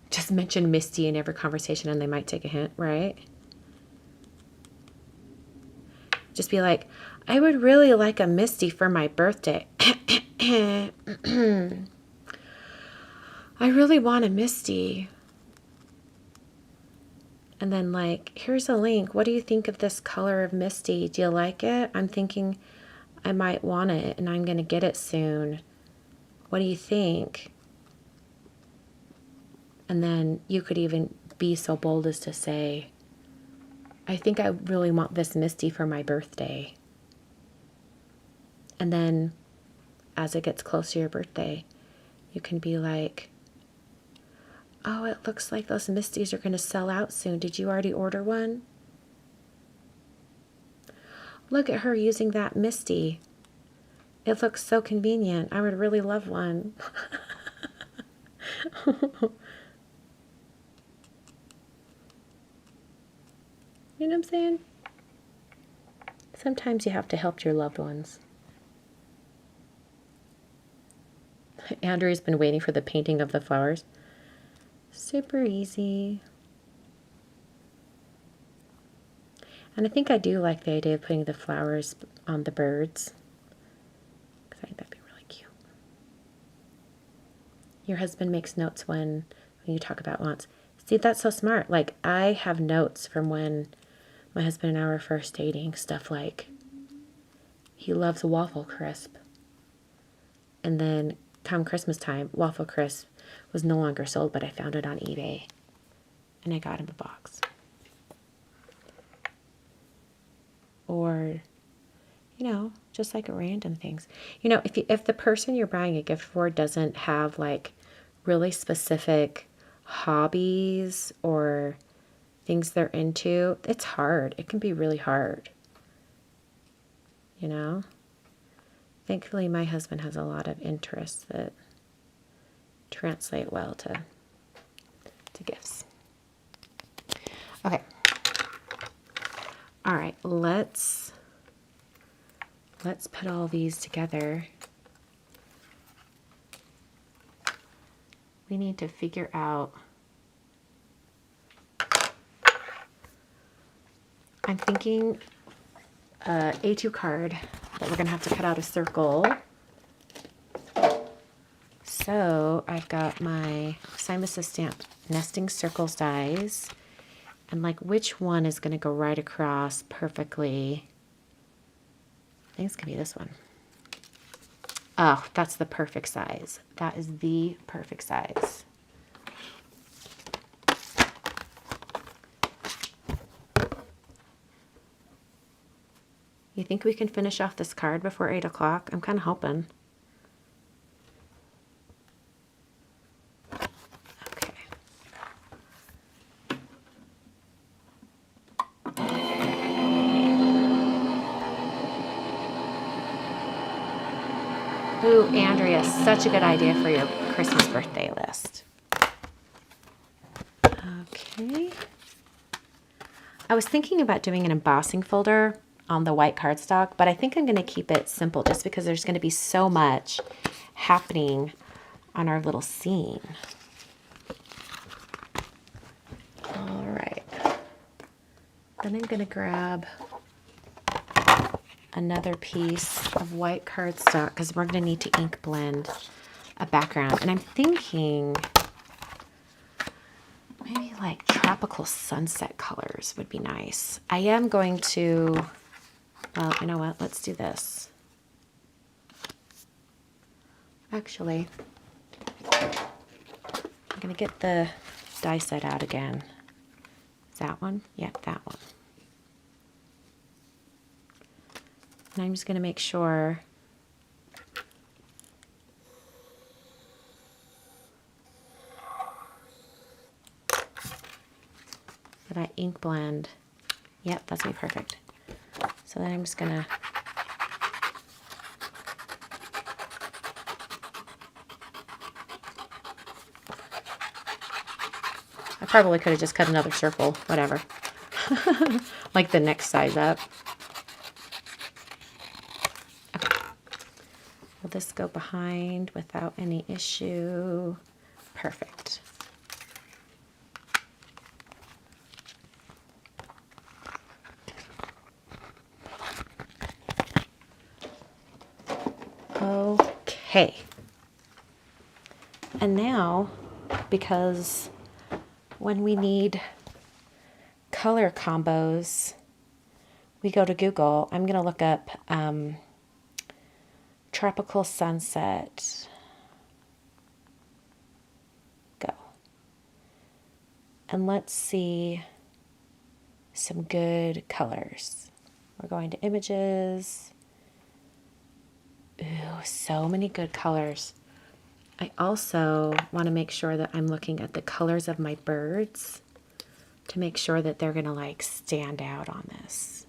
A: Just mention Misty in every conversation and they might take a hint, right? Just be like, I would really like a Misty for my birthday. I really want a Misty. And then like, here's a link. What do you think of this color of Misty? Do you like it? I'm thinking I might want it and I'm going to get it soon. What do you think? And then you could even be so bold as to say, I think I really want this Misty for my birthday. And then as it gets close to your birthday, you can be like, oh, it looks like those Misties are going to sell out soon. Did you already order one? Look at her using that Misty. It looks so convenient. I would really love one. You know what I'm saying? Sometimes you have to help your loved ones. Andrew's been waiting for the painting of the flowers. Super easy. And I think I do like the idea of putting the flowers on the birds. I think that'd be really cute. Your husband makes notes when you talk about wants. See, that's so smart. Like, I have notes from when my husband and I were first dating. Stuff like, he loves waffle crisp. And then come Christmas time, waffle crisp was no longer sold, but I found it on eBay. And I got him a box. Or, you know, just like random things. You know, if the person you're buying a gift for doesn't have like really specific hobbies or things they're into, it's hard. It can be really hard. You know? Thankfully, my husband has a lot of interests that translate well to gifts. Okay. All right, let's put all these together. We need to figure out, I'm thinking A2 card that we're gonna have to cut out a circle. So I've got my Siamese stamp nesting circles dies, and like which one is gonna go right across perfectly? I think it's gonna be this one. Oh, that's the perfect size. That is the perfect size. You think we can finish off this card before 8 o'clock? I'm kind of hoping. Okay. Ooh, Andrea, such a good idea for your Christmas birthday list. Okay. I was thinking about doing an embossing folder on the white cardstock, but I think I'm going to keep it simple just because there's going to be so much happening on our little scene. All right. Then I'm going to grab another piece of white cardstock because we're going to need to ink blend a background. And I'm thinking maybe like tropical sunset colors would be nice. I am going to, well, you know what? Let's do this. Actually, I'm going to get the die set out again. Is that one? Yep, that one. And I'm just going to make sure pink blend. Yep, that's gonna be perfect. So then I'm just gonna I probably could have just cut another circle, whatever. Like the next size up. Okay. Will this go behind without any issue? Perfect. Okay. And now, because when we need color combos, we go to Google. I'm going to look up Tropical Sunset. Go. And let's see some good colors. We're going to images. Ooh, so many good colors. I also want to make sure that I'm looking at the colors of my birds to make sure that they're going to like stand out on this.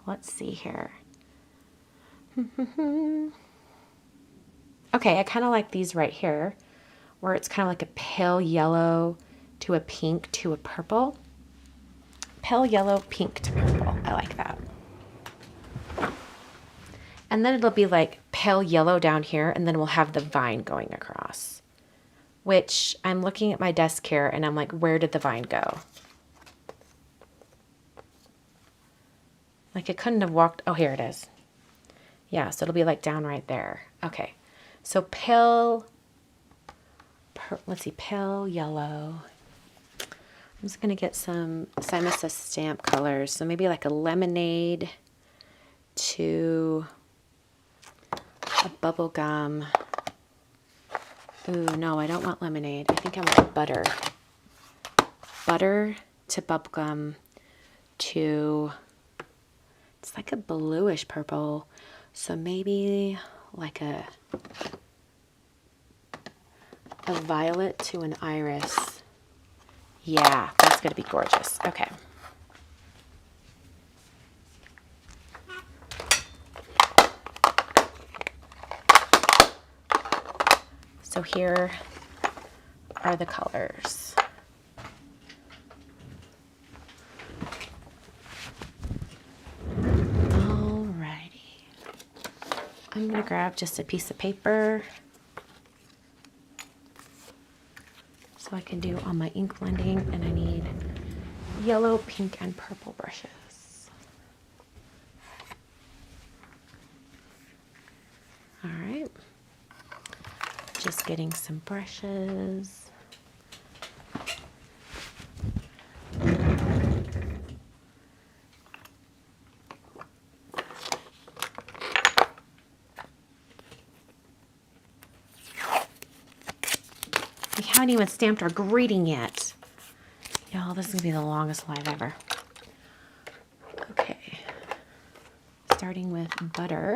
A: Let's see here. Okay, I kind of like these right here, where it's kind of like a pale yellow to a pink to a purple. Pale yellow, pink to purple. I like that. And then it'll be like pale yellow down here, and then we'll have the vine going across. Which I'm looking at my desk here, and I'm like, where did the vine go? Like it couldn't have walked. Oh, here it is. Yeah, so it'll be like down right there. Okay, so pale, let's see, pale yellow. I'm just going to get some Simon Says stamp colors. So maybe like a lemonade to a bubble gum. Ooh, no, I don't want lemonade. I think I want butter. Butter to bubble gum to, it's like a bluish purple. So maybe like a violet to an iris. Yeah, that's going to be gorgeous. Okay. So here are the colors. Alrighty. I'm going to grab just a piece of paper so I can do all my ink blending, and I need yellow, pink, and purple brushes. All right. Just getting some brushes. We haven't even stamped our greeting yet. Y'all, this is gonna be the longest live ever. Okay. Starting with butter.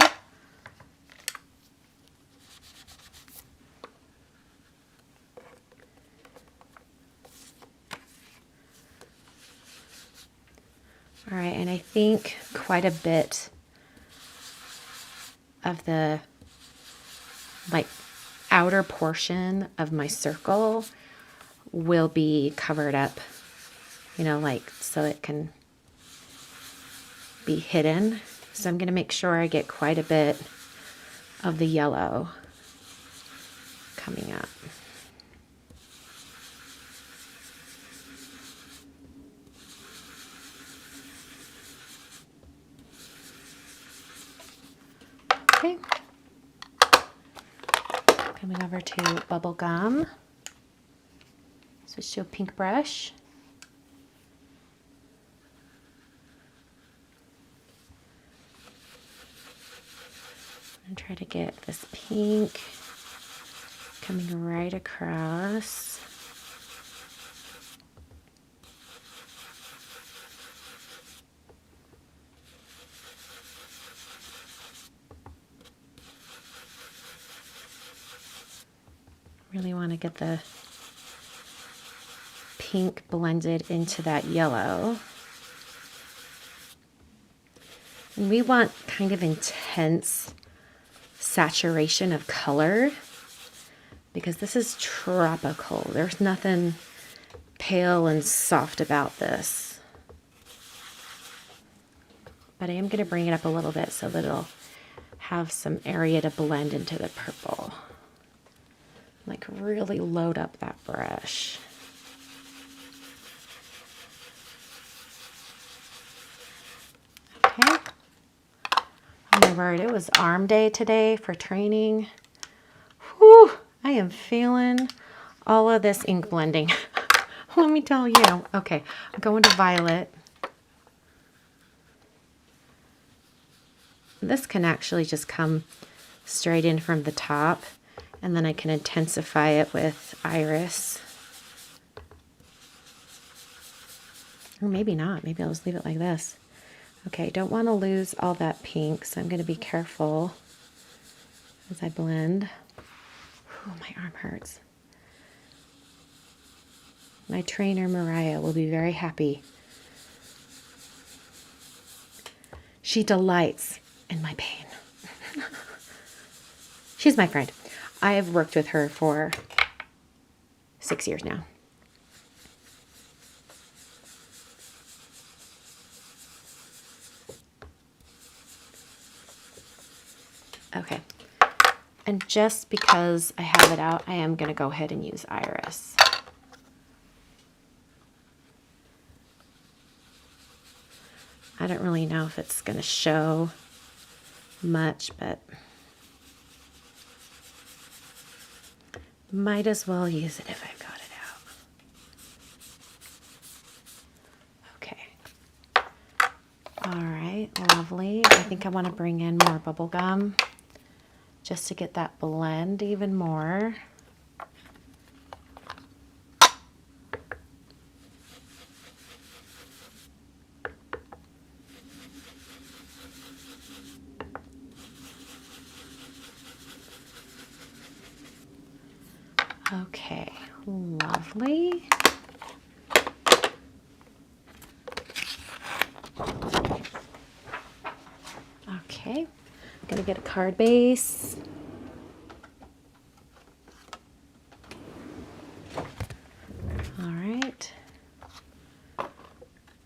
A: All right, and I think quite a bit of the like outer portion of my circle will be covered up, you know, like so it can be hidden. So I'm going to make sure I get quite a bit of the yellow coming up. Okay. Coming over to bubble gum. Switch to a pink brush. And try to get this pink coming right across. Really want to get the pink blended into that yellow. And we want kind of intense saturation of color because this is tropical. There's nothing pale and soft about this. But I am going to bring it up a little bit so that it'll have some area to blend into the purple. Like really load up that brush. Okay. Oh my word, it was arm day today for training. Whew, I am feeling all of this ink blending. Let me tell you. Okay, I'm going to violet. This can actually just come straight in from the top, and then I can intensify it with iris. Or maybe not. Maybe I'll just leave it like this. Okay, don't want to lose all that pink, so I'm going to be careful as I blend. Oh, my arm hurts. My trainer, Mariah, will be very happy. She delights in my pain. She's my friend. I have worked with her for 6 years now. Okay. And just because I have it out, I am going to go ahead and use iris. I don't really know if it's going to show much, but might as well use it if I've got it out. Okay. All right, lovely. I think I want to bring in more bubble gum just to get that blend even more. Okay, lovely. Okay, I'm gonna get a card base. All right.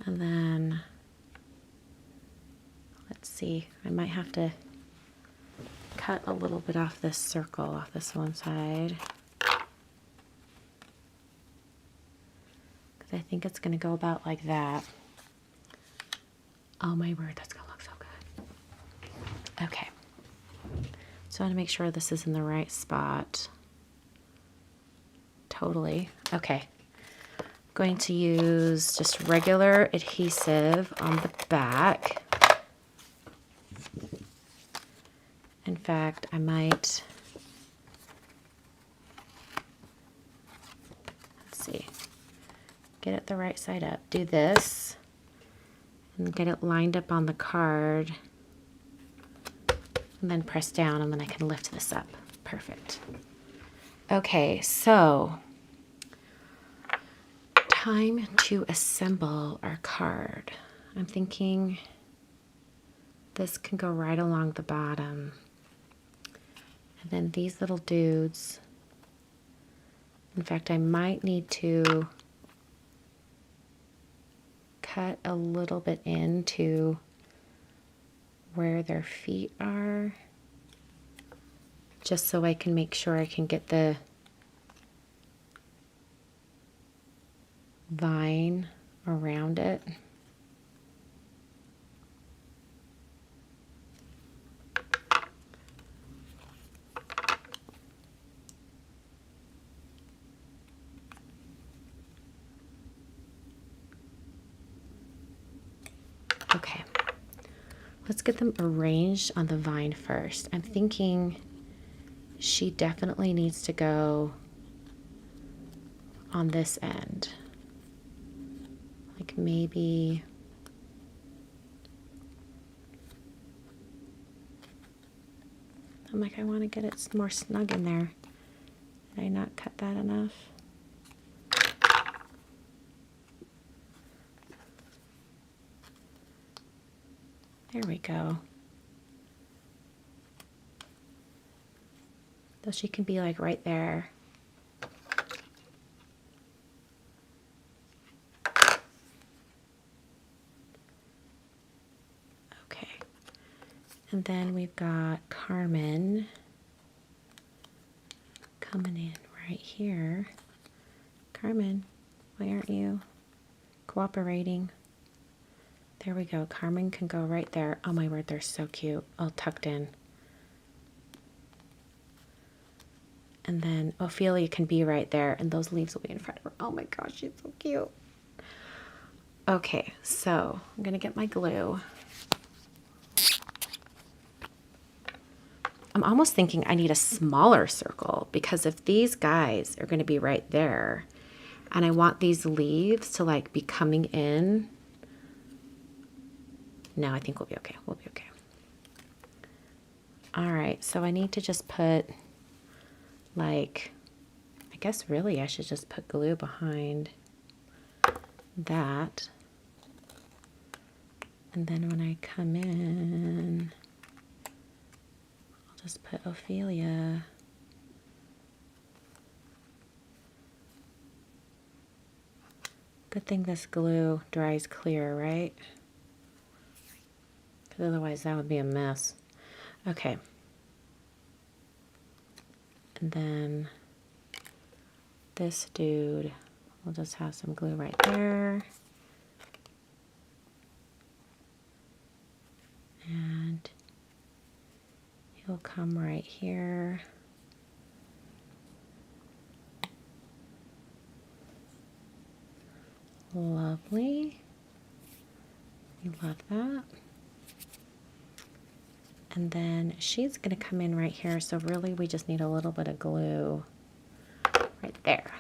A: And then, let's see, I might have to cut a little bit off this circle, off this one side. Because I think it's gonna go about like that. Oh my word, that's gonna look so good. Okay. So I want to make sure this is in the right spot. Totally. Okay. I'm going to use just regular adhesive on the back. In fact, I might, let's see, get it the right side up. Do this and get it lined up on the card. And then press down, and then I can lift this up. Perfect. Okay, so time to assemble our card. I'm thinking this can go right along the bottom. And then these little dudes. In fact, I might need to cut a little bit into where their feet are, just so I can make sure I can get the vine around it. Okay. Let's get them arranged on the vine first. I'm thinking she definitely needs to go on this end. Like maybe I'm like, I want to get it more snug in there. Did I not cut that enough? There we go. So she can be like right there. Okay. And then we've got Carmen coming in right here. Carmen, why aren't you cooperating? There we go. Carmen can go right there. Oh my word, they're so cute. All tucked in. And then Ophelia can be right there, and those leaves will be in front of her. Oh my gosh, she's so cute. Okay, so I'm going to get my glue. I'm almost thinking I need a smaller circle, because if these guys are going to be right there, and I want these leaves to like be coming in. No, I think we'll be okay. We'll be okay. All right, so I need to just put like, I guess really I should just put glue behind that. And then when I come in, I'll just put Ophelia. Good thing this glue dries clear, right? Because otherwise that would be a mess. Okay. And then this dude, we'll just have some glue right there. And he'll come right here. Lovely. We love that. And then she's going to come in right here. So really we just need a little bit of glue right there.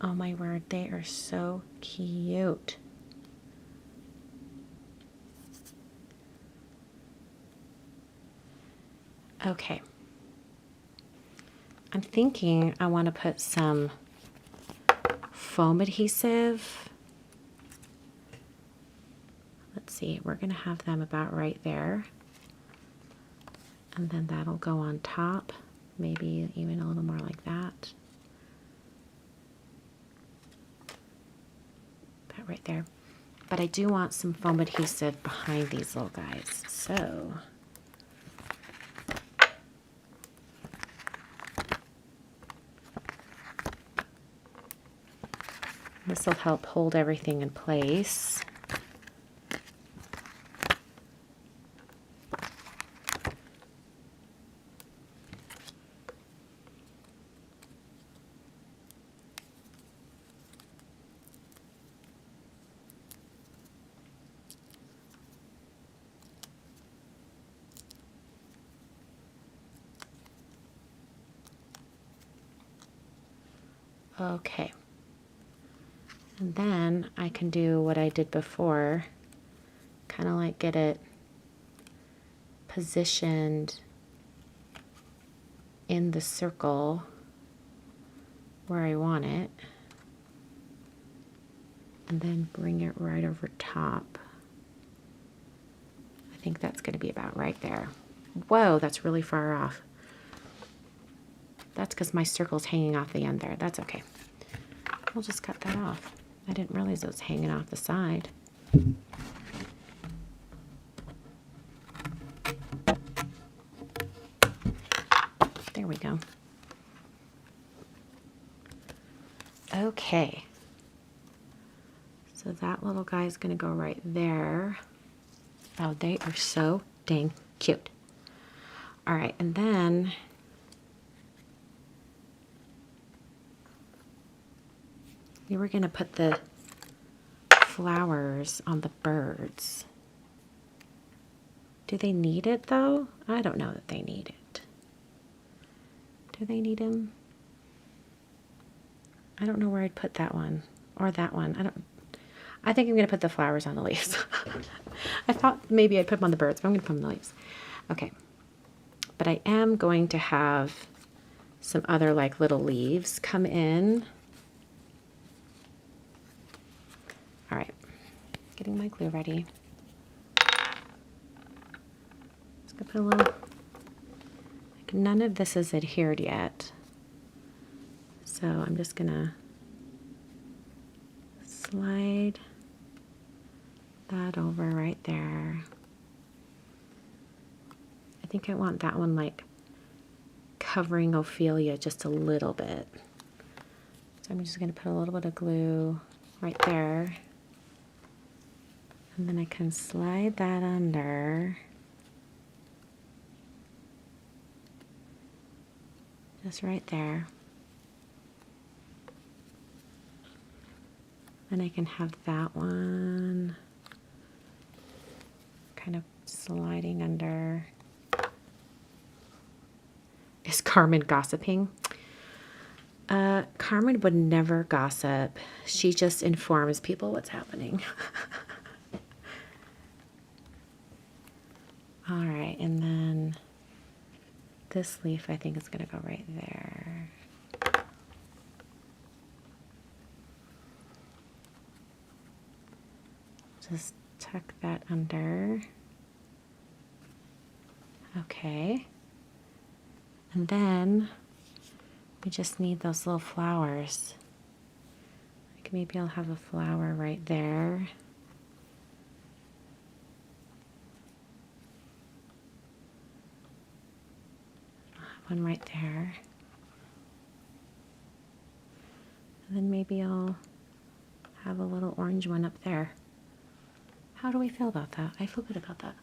A: Oh my word, they are so cute. Okay. I'm thinking I want to put some foam adhesive. Let's see, we're going to have them about right there. And then that'll go on top, maybe even a little more like that. About right there. But I do want some foam adhesive behind these little guys. So this will help hold everything in place. Okay. And then I can do what I did before, kind of like get it positioned in the circle where I want it, and then bring it right over top. I think that's going to be about right there. Whoa, that's really far off. That's because my circle's hanging off the end there. That's okay. We'll just cut that off. I didn't realize it was hanging off the side. There we go. Okay. So that little guy is going to go right there. Oh, they are so dang cute. All right, and then we were going to put the flowers on the birds. Do they need it though? I don't know that they need it. Do they need them? I don't know where I'd put that one or that one. I think I'm going to put the flowers on the leaves. I thought maybe I'd put them on the birds, but I'm going to put them on the leaves. Okay. But I am going to have some other like little leaves come in. All right, getting my glue ready. Just gonna put a little, like none of this is adhered yet. So I'm just gonna slide that over right there. I think I want that one like covering Ophelia just a little bit. So I'm just going to put a little bit of glue right there. And then I can slide that under. Just right there. Then I can have that one kind of sliding under. Is Carmen gossiping? Carmen would never gossip. She just informs people what's happening. All right, and then this leaf I think is going to go right there. Just tuck that under. Okay. And then we just need those little flowers. Like maybe I'll have a flower right there. I'll have one right there. And then maybe I'll have a little orange one up there. How do we feel about that? I feel good about that.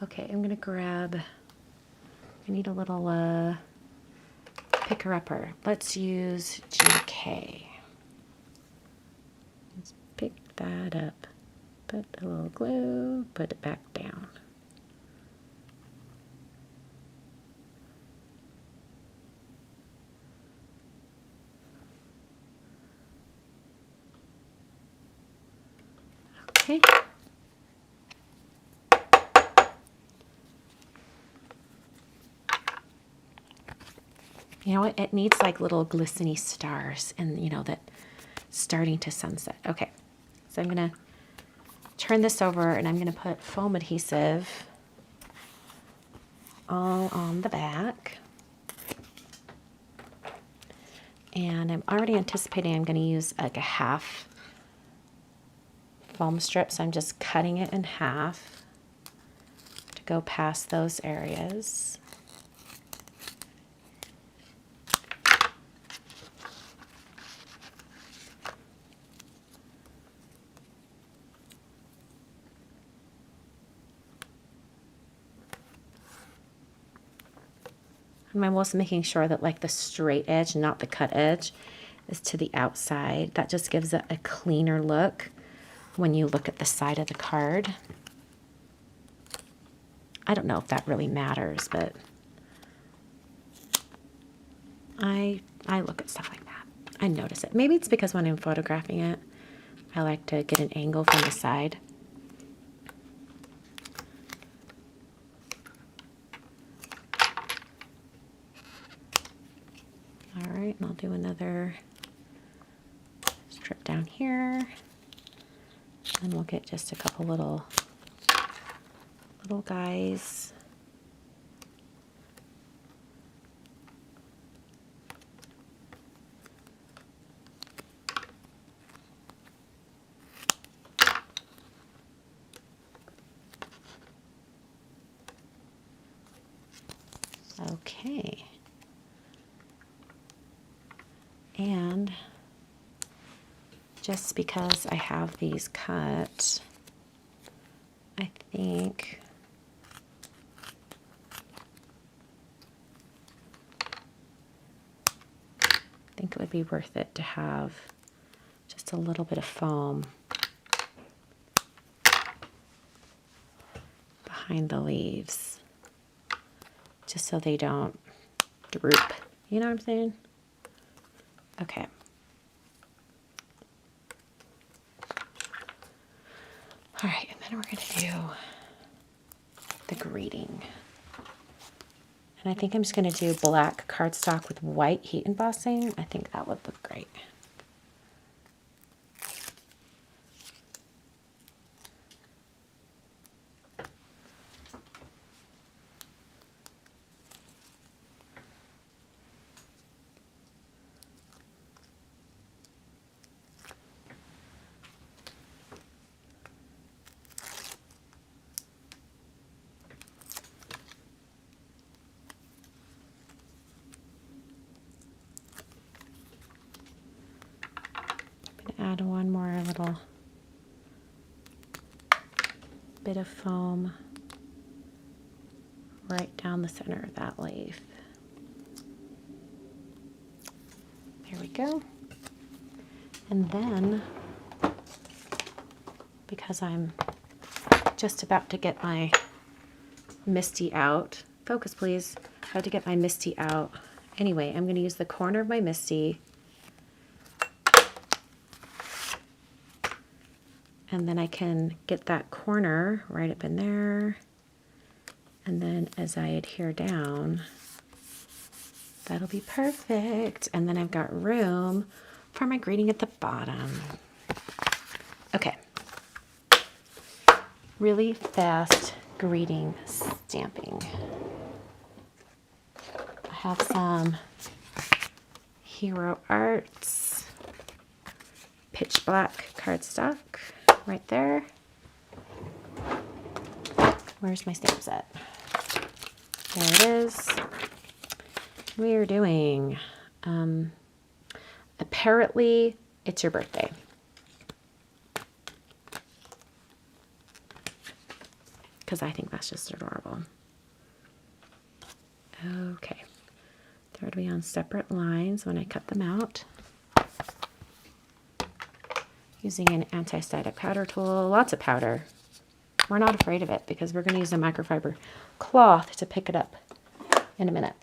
A: Okay, I'm gonna grab, I need a little picker-upper. Let's use GK. Let's pick that up. Put a little glue, put it back down. Okay. You know what? It needs like little glistening stars and, you know, that starting to sunset. Okay. So I'm going to turn this over and I'm going to put foam adhesive all on the back. And I'm already anticipating I'm going to use like a half foam strip. So I'm just cutting it in half to go past those areas. And I'm also making sure that like the straight edge, not the cut edge, is to the outside. That just gives it a cleaner look when you look at the side of the card. I don't know if that really matters, but I look at stuff like that. I notice it. Maybe it's because when I'm photographing it, I like to get an angle from the side. All right, and I'll do another strip down here. And we'll get just a couple little guys. Okay. And just because I have these cut, I think it would be worth it to have just a little bit of foam behind the leaves, just so they don't droop. You know what I'm saying? Okay. All right, and then we're going to do the greeting. And I think I'm just going to do black cardstock with white heat embossing. I think that would look great. Add one more little bit of foam right down the center of that leaf. There we go. And then, because I'm just about to get my Misty out, focus please, about to get my Misty out. Anyway, I'm going to use the corner of my Misty, and then I can get that corner right up in there. And then as I adhere down, that'll be perfect. And then I've got room for my greeting at the bottom. Okay. Really fast greeting stamping. I have some Hero Arts pitch black cardstock right there. Where's my stamp set? There it is. We are doing apparently it's your birthday. Because I think that's just adorable. Okay. They're going to be on separate lines when I cut them out. Using an anti-static powder tool. Lots of powder. We're not afraid of it because we're going to use a microfiber cloth to pick it up in a minute.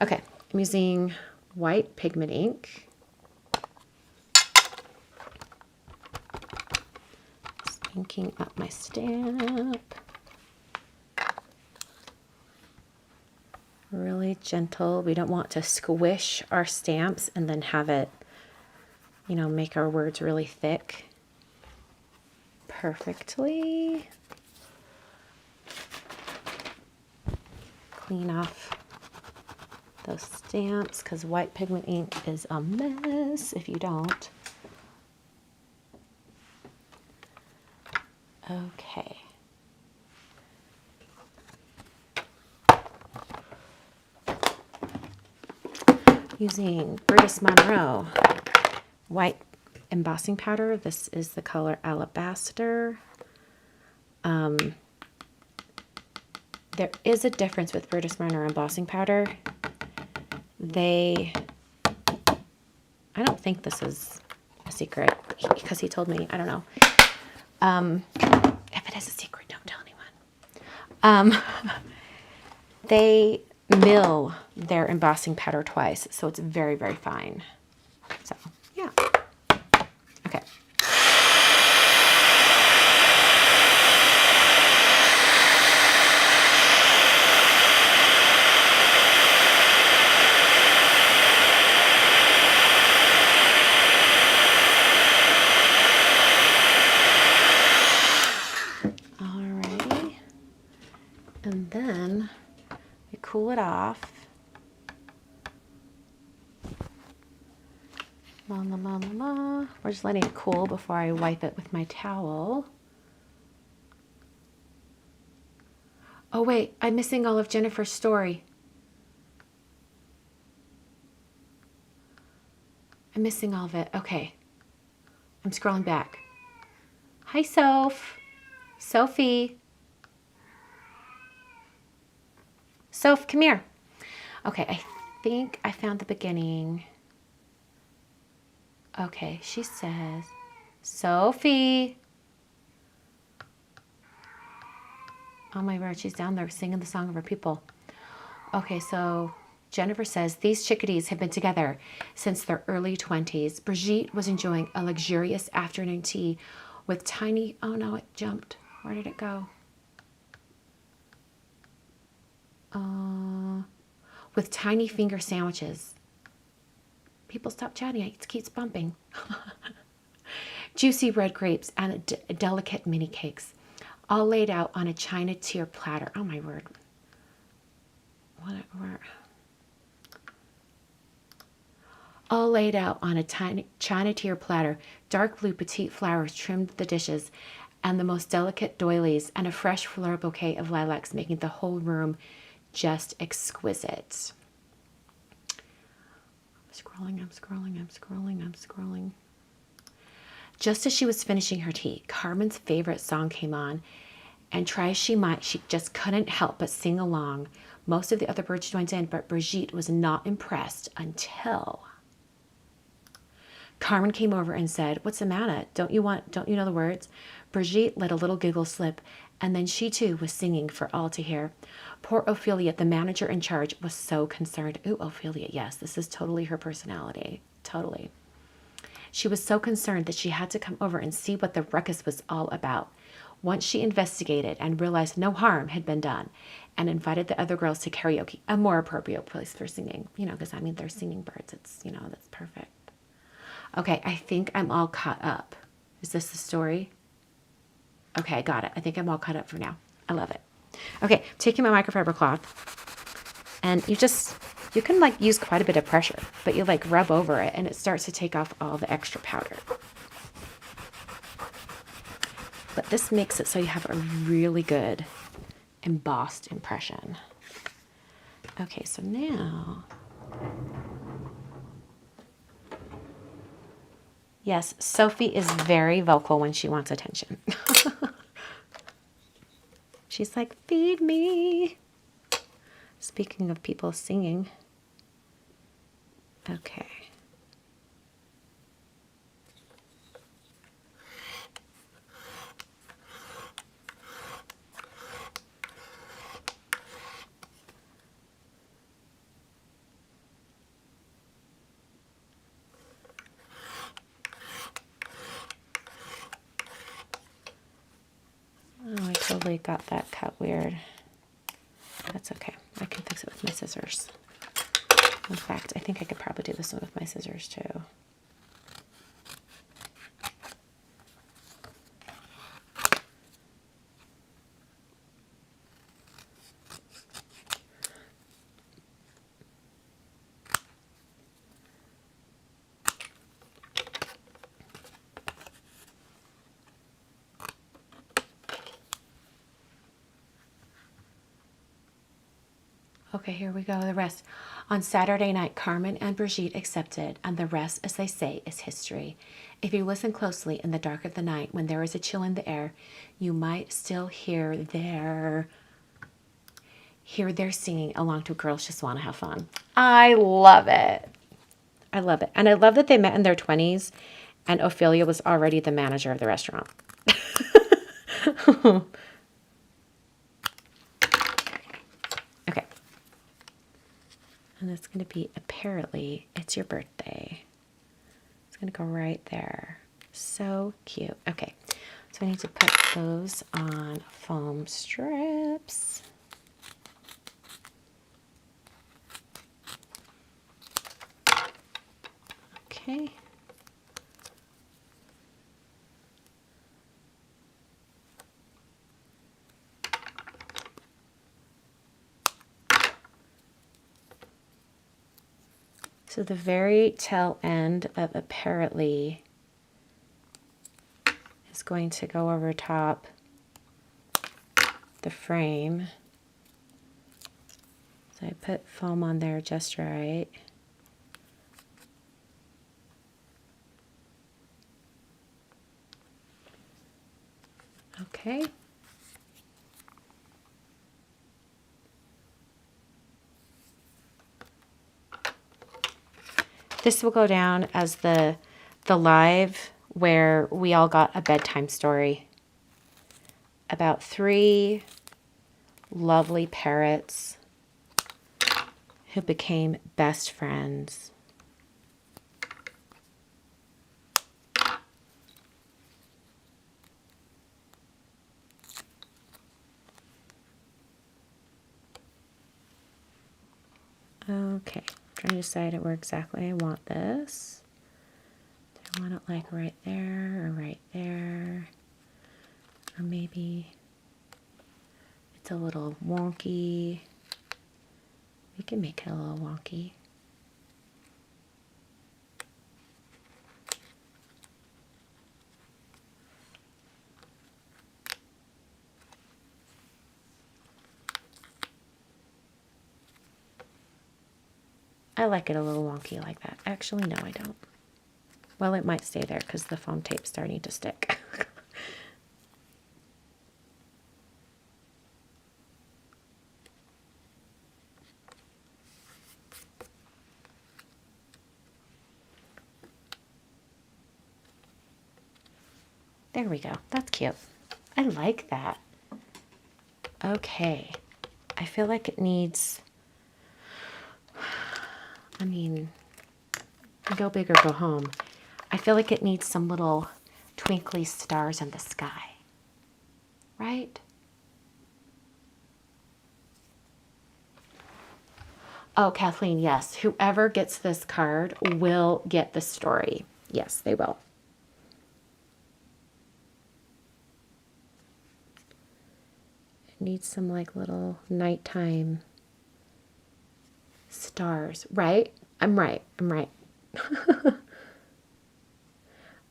A: Okay, I'm using white pigment ink. Just inking up my stamp. Really gentle. We don't want to squish our stamps and then have it, you know, make our words really thick. Perfectly. Clean off those stamps because white pigment ink is a mess if you don't. Okay. Using Brutus Monroe white embossing powder. This is the color Alabaster. There is a difference with Brutus Monroe embossing powder. I don't think this is a secret because he told me, I don't know. If it is a secret, don't tell anyone. They mill their embossing powder twice, so it's very, very fine. So, yeah. Okay. Alrighty. And then we cool it off. La, la, la, la, la. We're just letting it cool before I wipe it with my towel. Oh wait, I'm missing all of Jennifer's story. I'm missing all of it. Okay. I'm scrolling back. Hi, Sophie. Soph, come here. Okay, I think I found the beginning. Okay, she says, Sophie. Oh my word, she's down there singing the song of her people. Okay, so Jennifer says, these chickadees have been together since their early 20s. Brigitte was enjoying a luxurious afternoon tea with tiny, oh no, it jumped. Where did it go? with tiny finger sandwiches. People stop chatting. It keeps bumping. Juicy red grapes and delicate mini cakes, all laid out on a china tier platter. Oh my word. What? All laid out on a tiny china tier platter. Dark blue petite flowers trimmed the dishes, and the most delicate doilies, and a fresh floral bouquet of lilacs, making the whole room just exquisite. I'm scrolling. Just as she was finishing her tea, Carmen's favorite song came on, and try as she might, she just couldn't help but sing along. Most of the other birds joined in, but Brigitte was not impressed until Carmen came over and said, "What's the matter? Don't you know the words?" Brigitte let a little giggle slip, and then she too was singing for all to hear. Poor Ophelia, the manager in charge, was so concerned. Ooh, Ophelia, yes, this is totally her personality. Totally. She was so concerned that she had to come over and see what the ruckus was all about. Once she investigated and realized no harm had been done, and invited the other girls to karaoke, a more appropriate place for singing. Because they're singing birds. It's, that's perfect. Okay, I think I'm all caught up. Is this the story? Okay, I got it. I think I'm all caught up for now. I love it. Okay, taking my microfiber cloth, and you can use quite a bit of pressure, but you rub over it and it starts to take off all the extra powder. But this makes it so you have a really good embossed impression. Okay, so now, yes, Sophie is very vocal when she wants attention. She's like, "Feed me." Speaking of people singing. Okay. Oh, I totally got that cut weird. That's okay. I can fix it with my scissors. In fact, I think I could probably do this one with my scissors too. Okay, here we go, the rest. On Saturday night, Carmen and Brigitte accepted, and the rest, as they say, is history. If you listen closely in the dark of the night, when there is a chill in the air, you might still hear their singing along to Girls Just Want to Have Fun. I love it. I love it. And I love that they met in their 20s, and Ophelia was already the manager of the restaurant. Okay. And it's going to be, apparently, it's your birthday. It's going to go right there. So cute. Okay. So I need to put those on foam strips. Okay. So the very tail end of apparently is going to go over top the frame. So I put foam on there just right. Okay. This will go down as the live where we all got a bedtime story about 3 lovely parrots who became best friends. Okay, trying to decide where exactly I want this. Do I want it like right there or right there? Or maybe it's a little wonky. We can make it a little wonky. I like it a little wonky like that. Actually, no, I don't. Well, it might stay there because the foam tape's starting to stick. There we go. That's cute. I like that. Okay. I feel like it needs, I mean, go big or go home. I feel like it needs some little twinkly stars in the sky. Right? Oh, Kathleen, yes. Whoever gets this card will get the story. Yes, they will. It needs some like little nighttime stars, right? I'm right. I'm right.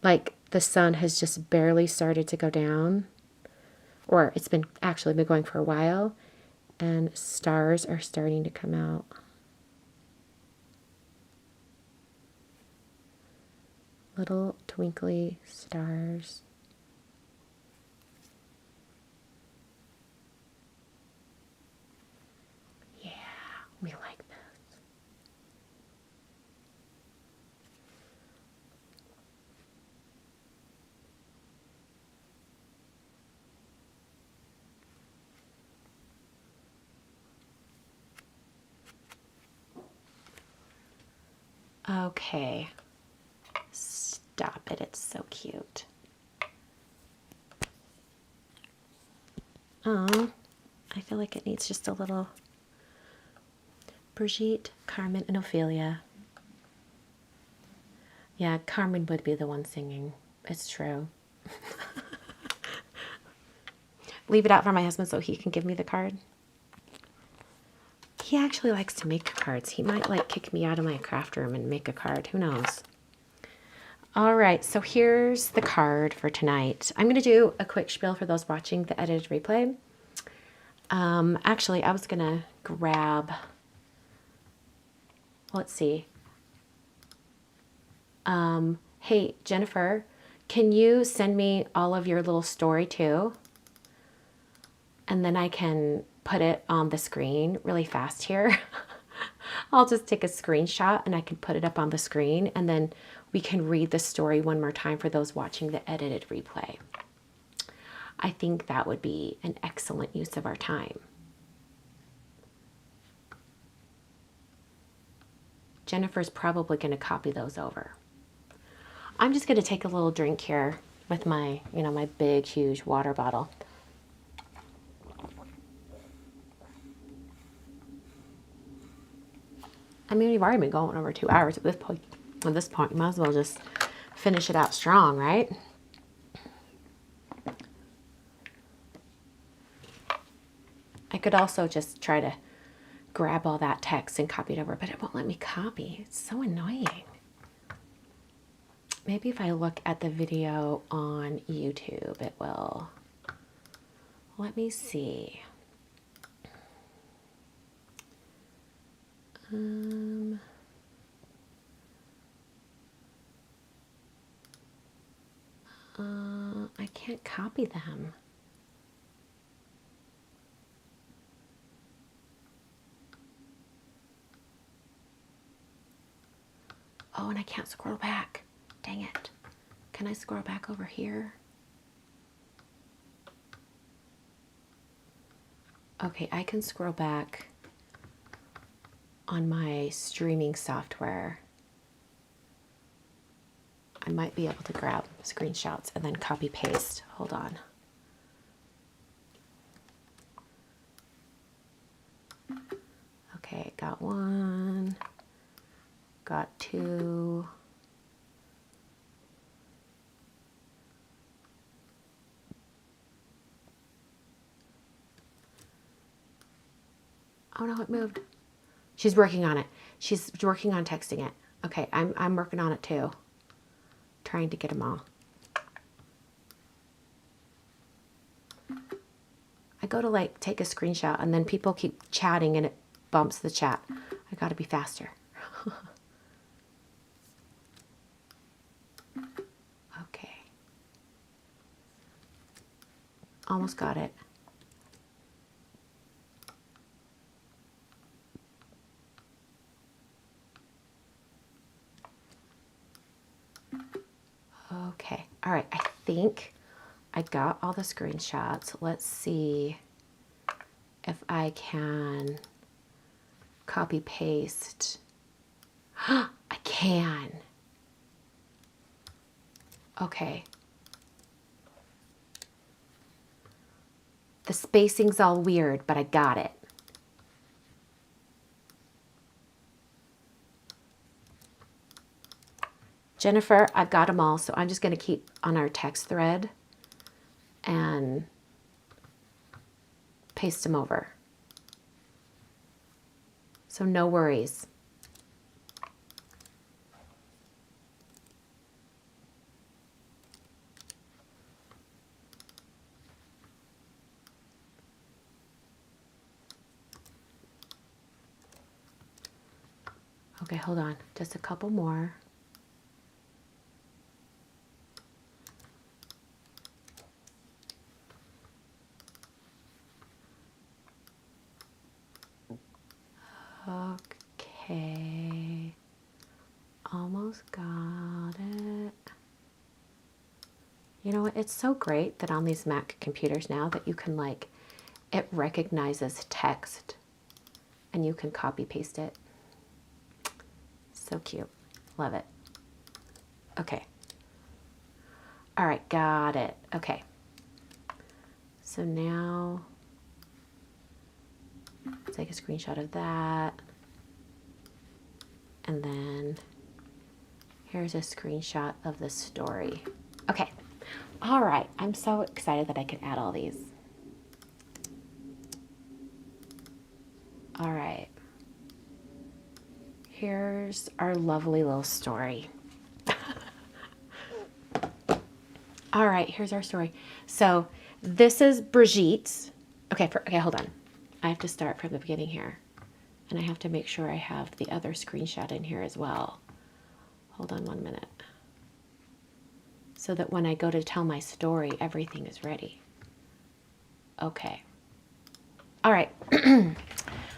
A: Like the sun has just barely started to go down, or it's been actually been going for a while, and stars are starting to come out. Little twinkly stars. Yeah, we like this. Okay. Stop it. It's so cute. Oh, I feel like it needs just a little Brigitte, Carmen, and Ophelia. Yeah, Carmen would be the one singing. It's true. Leave it out for my husband so he can give me the card. He actually likes to make cards. He might like kick me out of my craft room and make a card. Who knows? All right, so here's the card for tonight. I'm going to do a quick spiel for those watching the edited replay. Actually, I was going to grab, let's see. Hey, Jennifer, can you send me all of your little story too? And then I can put it on the screen really fast here. I'll just take a screenshot and I can put it up on the screen, and then we can read the story one more time for those watching the edited replay. I think that would be an excellent use of our time. Jennifer's probably going to copy those over. I'm just going to take a little drink here with my, my big, huge water bottle. I mean, we've already been going over 2 hours at this point. At this point, you might as well just finish it out strong, right? I could also just try to grab all that text and copy it over, but it won't let me copy. It's so annoying. Maybe if I look at the video on YouTube, it will. Let me see. I can't copy them. Oh, and I can't scroll back. Dang it. Can I scroll back over here? Okay, I can scroll back on my streaming software. I might be able to grab screenshots and then copy paste. Hold on. Okay, got one. got two. Oh no, it moved. She's working on it. She's working on texting it. Okay, I'm working on it too. Trying to get them all. I go to like take a screenshot and then people keep chatting and it bumps the chat. I gotta be faster. Okay. Almost got it. Okay, all right, I think I got all the screenshots. Let's see if I can copy paste. I can. Okay. The spacing's all weird, but I got it. Jennifer, I've got them all, so I'm just going to keep on our text thread and paste them over. So no worries. Okay, hold on. Just a couple more. Okay. Almost got it. You know what? It's so great that on these Mac computers now that you can like, it recognizes text and you can copy paste it. So cute. Love it. Okay. All right, got it. Okay. So now, let's take a screenshot of that. And then here's a screenshot of the story. Okay. All right. I'm so excited that I can add all these. All right. Here's our lovely little story. All right, here's our story. So this is Brigitte. Okay, hold on. I have to start from the beginning here. And I have to make sure I have the other screenshot in here as well. Hold on 1 minute. So that when I go to tell my story, everything is ready. Okay. All right.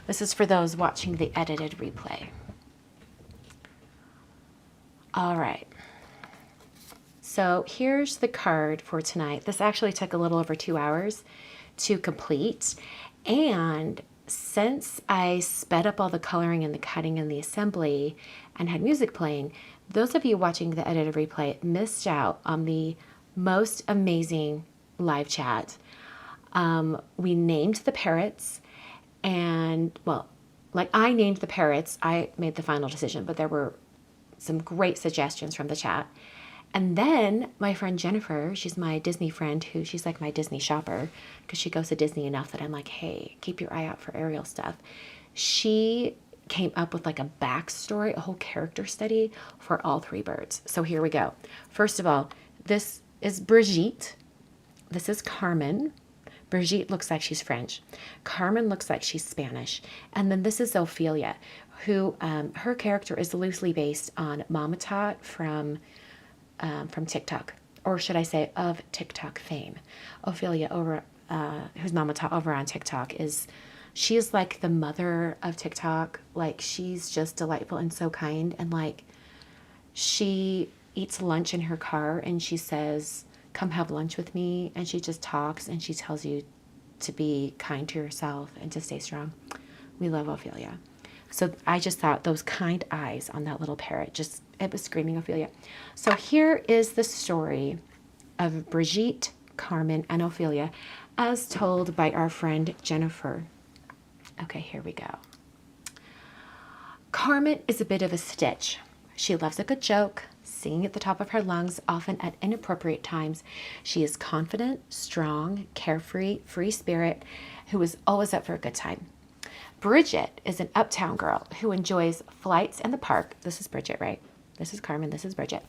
A: This is for those watching the edited replay. All right. So here's the card for tonight. This actually took a little over 2 hours to complete. And since I sped up all the coloring and the cutting and the assembly and had music playing, those of you watching the edited replay missed out on the most amazing live chat. We named the parrots and, well, like I named the parrots. I made the final decision, but there were some great suggestions from the chat. And then my friend Jennifer, she's my Disney friend she's like my Disney shopper because she goes to Disney enough that I'm like, hey, keep your eye out for Ariel stuff. She came up with like a backstory, a whole character study for all three birds. So here we go. First of all, this is Brigitte. This is Carmen. Brigitte looks like she's French. Carmen looks like she's Spanish. And then this is Ophelia, who her character is loosely based on Mama Tot from TikTok, or should I say of TikTok fame. Ophelia, who's Mama Tot over on TikTok, she's like the mother of TikTok. Like, she's just delightful and so kind. And like, she eats lunch in her car and she says, come have lunch with me. And she just talks and she tells you to be kind to yourself and to stay strong. We love Ophelia. So I just thought those kind eyes on that little parrot, it was screaming Ophelia. So here is the story of Brigitte, Carmen, and Ophelia as told by our friend Jennifer. Okay, here we go. Carmen is a bit of a stitch. She loves a good joke, singing at the top of her lungs, often at inappropriate times. She is confident, strong, carefree, free spirit, who is always up for a good time. Bridget is an uptown girl who enjoys flights and the park. This is Bridget, right? This is Carmen. This is Bridget.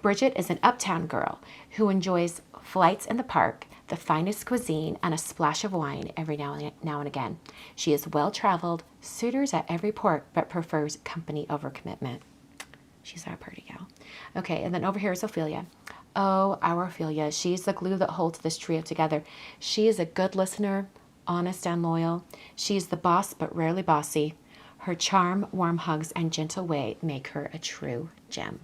A: Bridget is an uptown girl who enjoys flights in the park, the finest cuisine, and a splash of wine every now and again. She is well-traveled, suitors at every port, but prefers company over commitment. She's our party gal. Okay, and then over here is Ophelia. Oh, our Ophelia. She's the glue that holds this trio together. She is a good listener, honest and loyal. She's the boss, but rarely bossy. Her charm, warm hugs, and gentle way make her a true gem.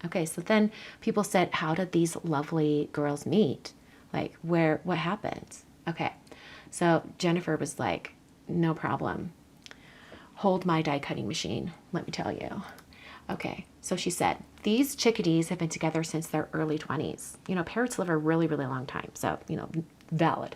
A: Okay, so then people said, how did these lovely girls meet? Like, what happened? Okay, so Jennifer was like, no problem. Hold my die cutting machine, let me tell you. Okay, so she said, these chickadees have been together since their early 20s. You know, parrots live a really, really long time, so, you know, valid.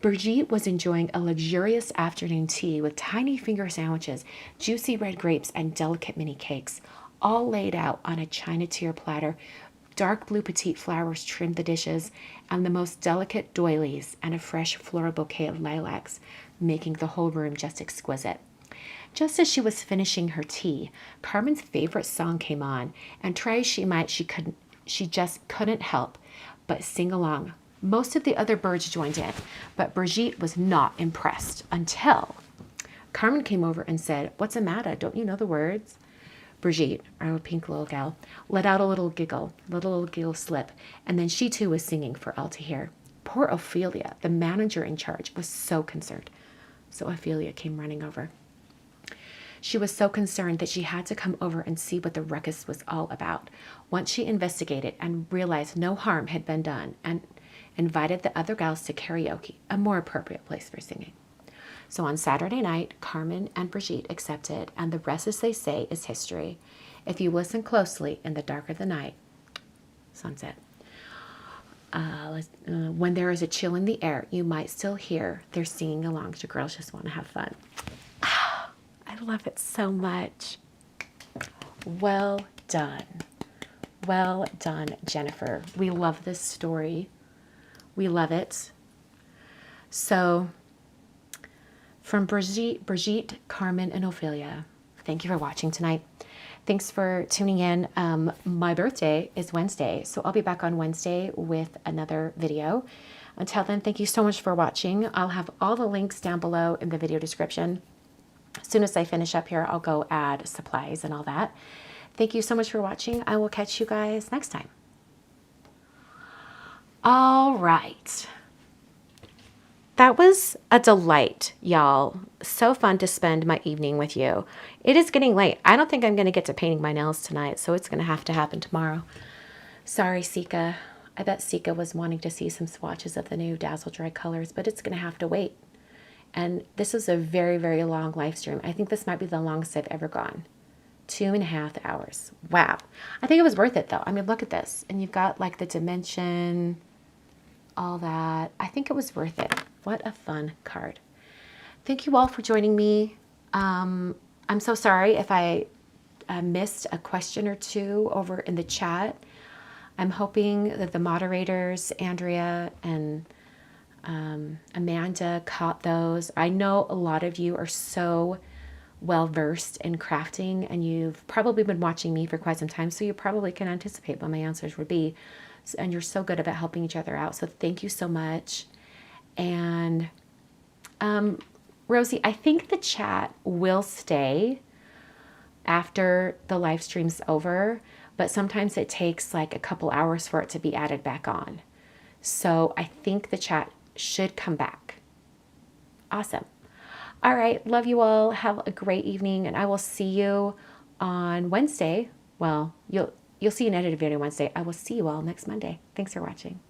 A: Brigitte was enjoying a luxurious afternoon tea with tiny finger sandwiches, juicy red grapes, and delicate mini cakes, all laid out on a china tier platter. Dark blue petite flowers trimmed the dishes, and the most delicate doilies and a fresh floral bouquet of lilacs, making the whole room just exquisite. Just as she was finishing her tea, Carmen's favorite song came on, and try as she might, she just couldn't help but sing along. Most of the other birds joined in, but Brigitte was not impressed until Carmen came over and said, "What's the matter? Don't you know the words?" Brigitte, our pink little gal, let out a little giggle, slip, and then she too was singing for all to hear. Poor Ophelia, the manager in charge, was so concerned. So Ophelia came running over. She was so concerned that she had to come over and see what the ruckus was all about. Once she investigated and realized no harm had been done, and invited the other gals to karaoke, a more appropriate place for singing. So on Saturday night, Carmen and Brigitte accepted, and the rest, as they say, is history. If you listen closely in the dark of the night, sunset, when there is a chill in the air, you might still hear their singing along to Girls Just Want to Have Fun. I love it so much. Well done. Well done, Jennifer. We love this story. We love it. So, from Brigitte, Carmen, and Ophelia, thank you for watching tonight. Thanks for tuning in. My birthday is Wednesday, so I'll be back on Wednesday with another video. Until then, thank you so much for watching. I'll have all the links down below in the video description. As soon as I finish up here, I'll go add supplies and all that. Thank you so much for watching. I will catch you guys next time. All right. That was a delight, y'all. So fun to spend my evening with you. It is getting late. I don't think I'm going to get to painting my nails tonight, so it's going to have to happen tomorrow. Sorry, Sika. I bet Sika was wanting to see some swatches of the new Dazzle Dry colors, but it's going to have to wait. And this is a very, very long live stream. I think this might be the longest I've ever gone. 2.5 hours. Wow. I think it was worth it, though. I mean, look at this. And you've got, like, the dimension, all that. I think it was worth it. What a fun card. Thank you all for joining me. I'm so sorry if I missed a question or two over in the chat. I'm hoping that the moderators, Andrea and Amanda, caught those. I know a lot of you are so well versed in crafting, and you've probably been watching me for quite some time, so you probably can anticipate what my answers would be. And you're so good about helping each other out. So thank you so much. And Rosie, I think the chat will stay after the live stream's over, but sometimes it takes like a couple hours for it to be added back on. So I think the chat should come back. Awesome. All right. Love you all. Have a great evening, and I will see you on Wednesday. Well, you'll see an edited video Wednesday. I will see you all next Monday. Thanks for watching.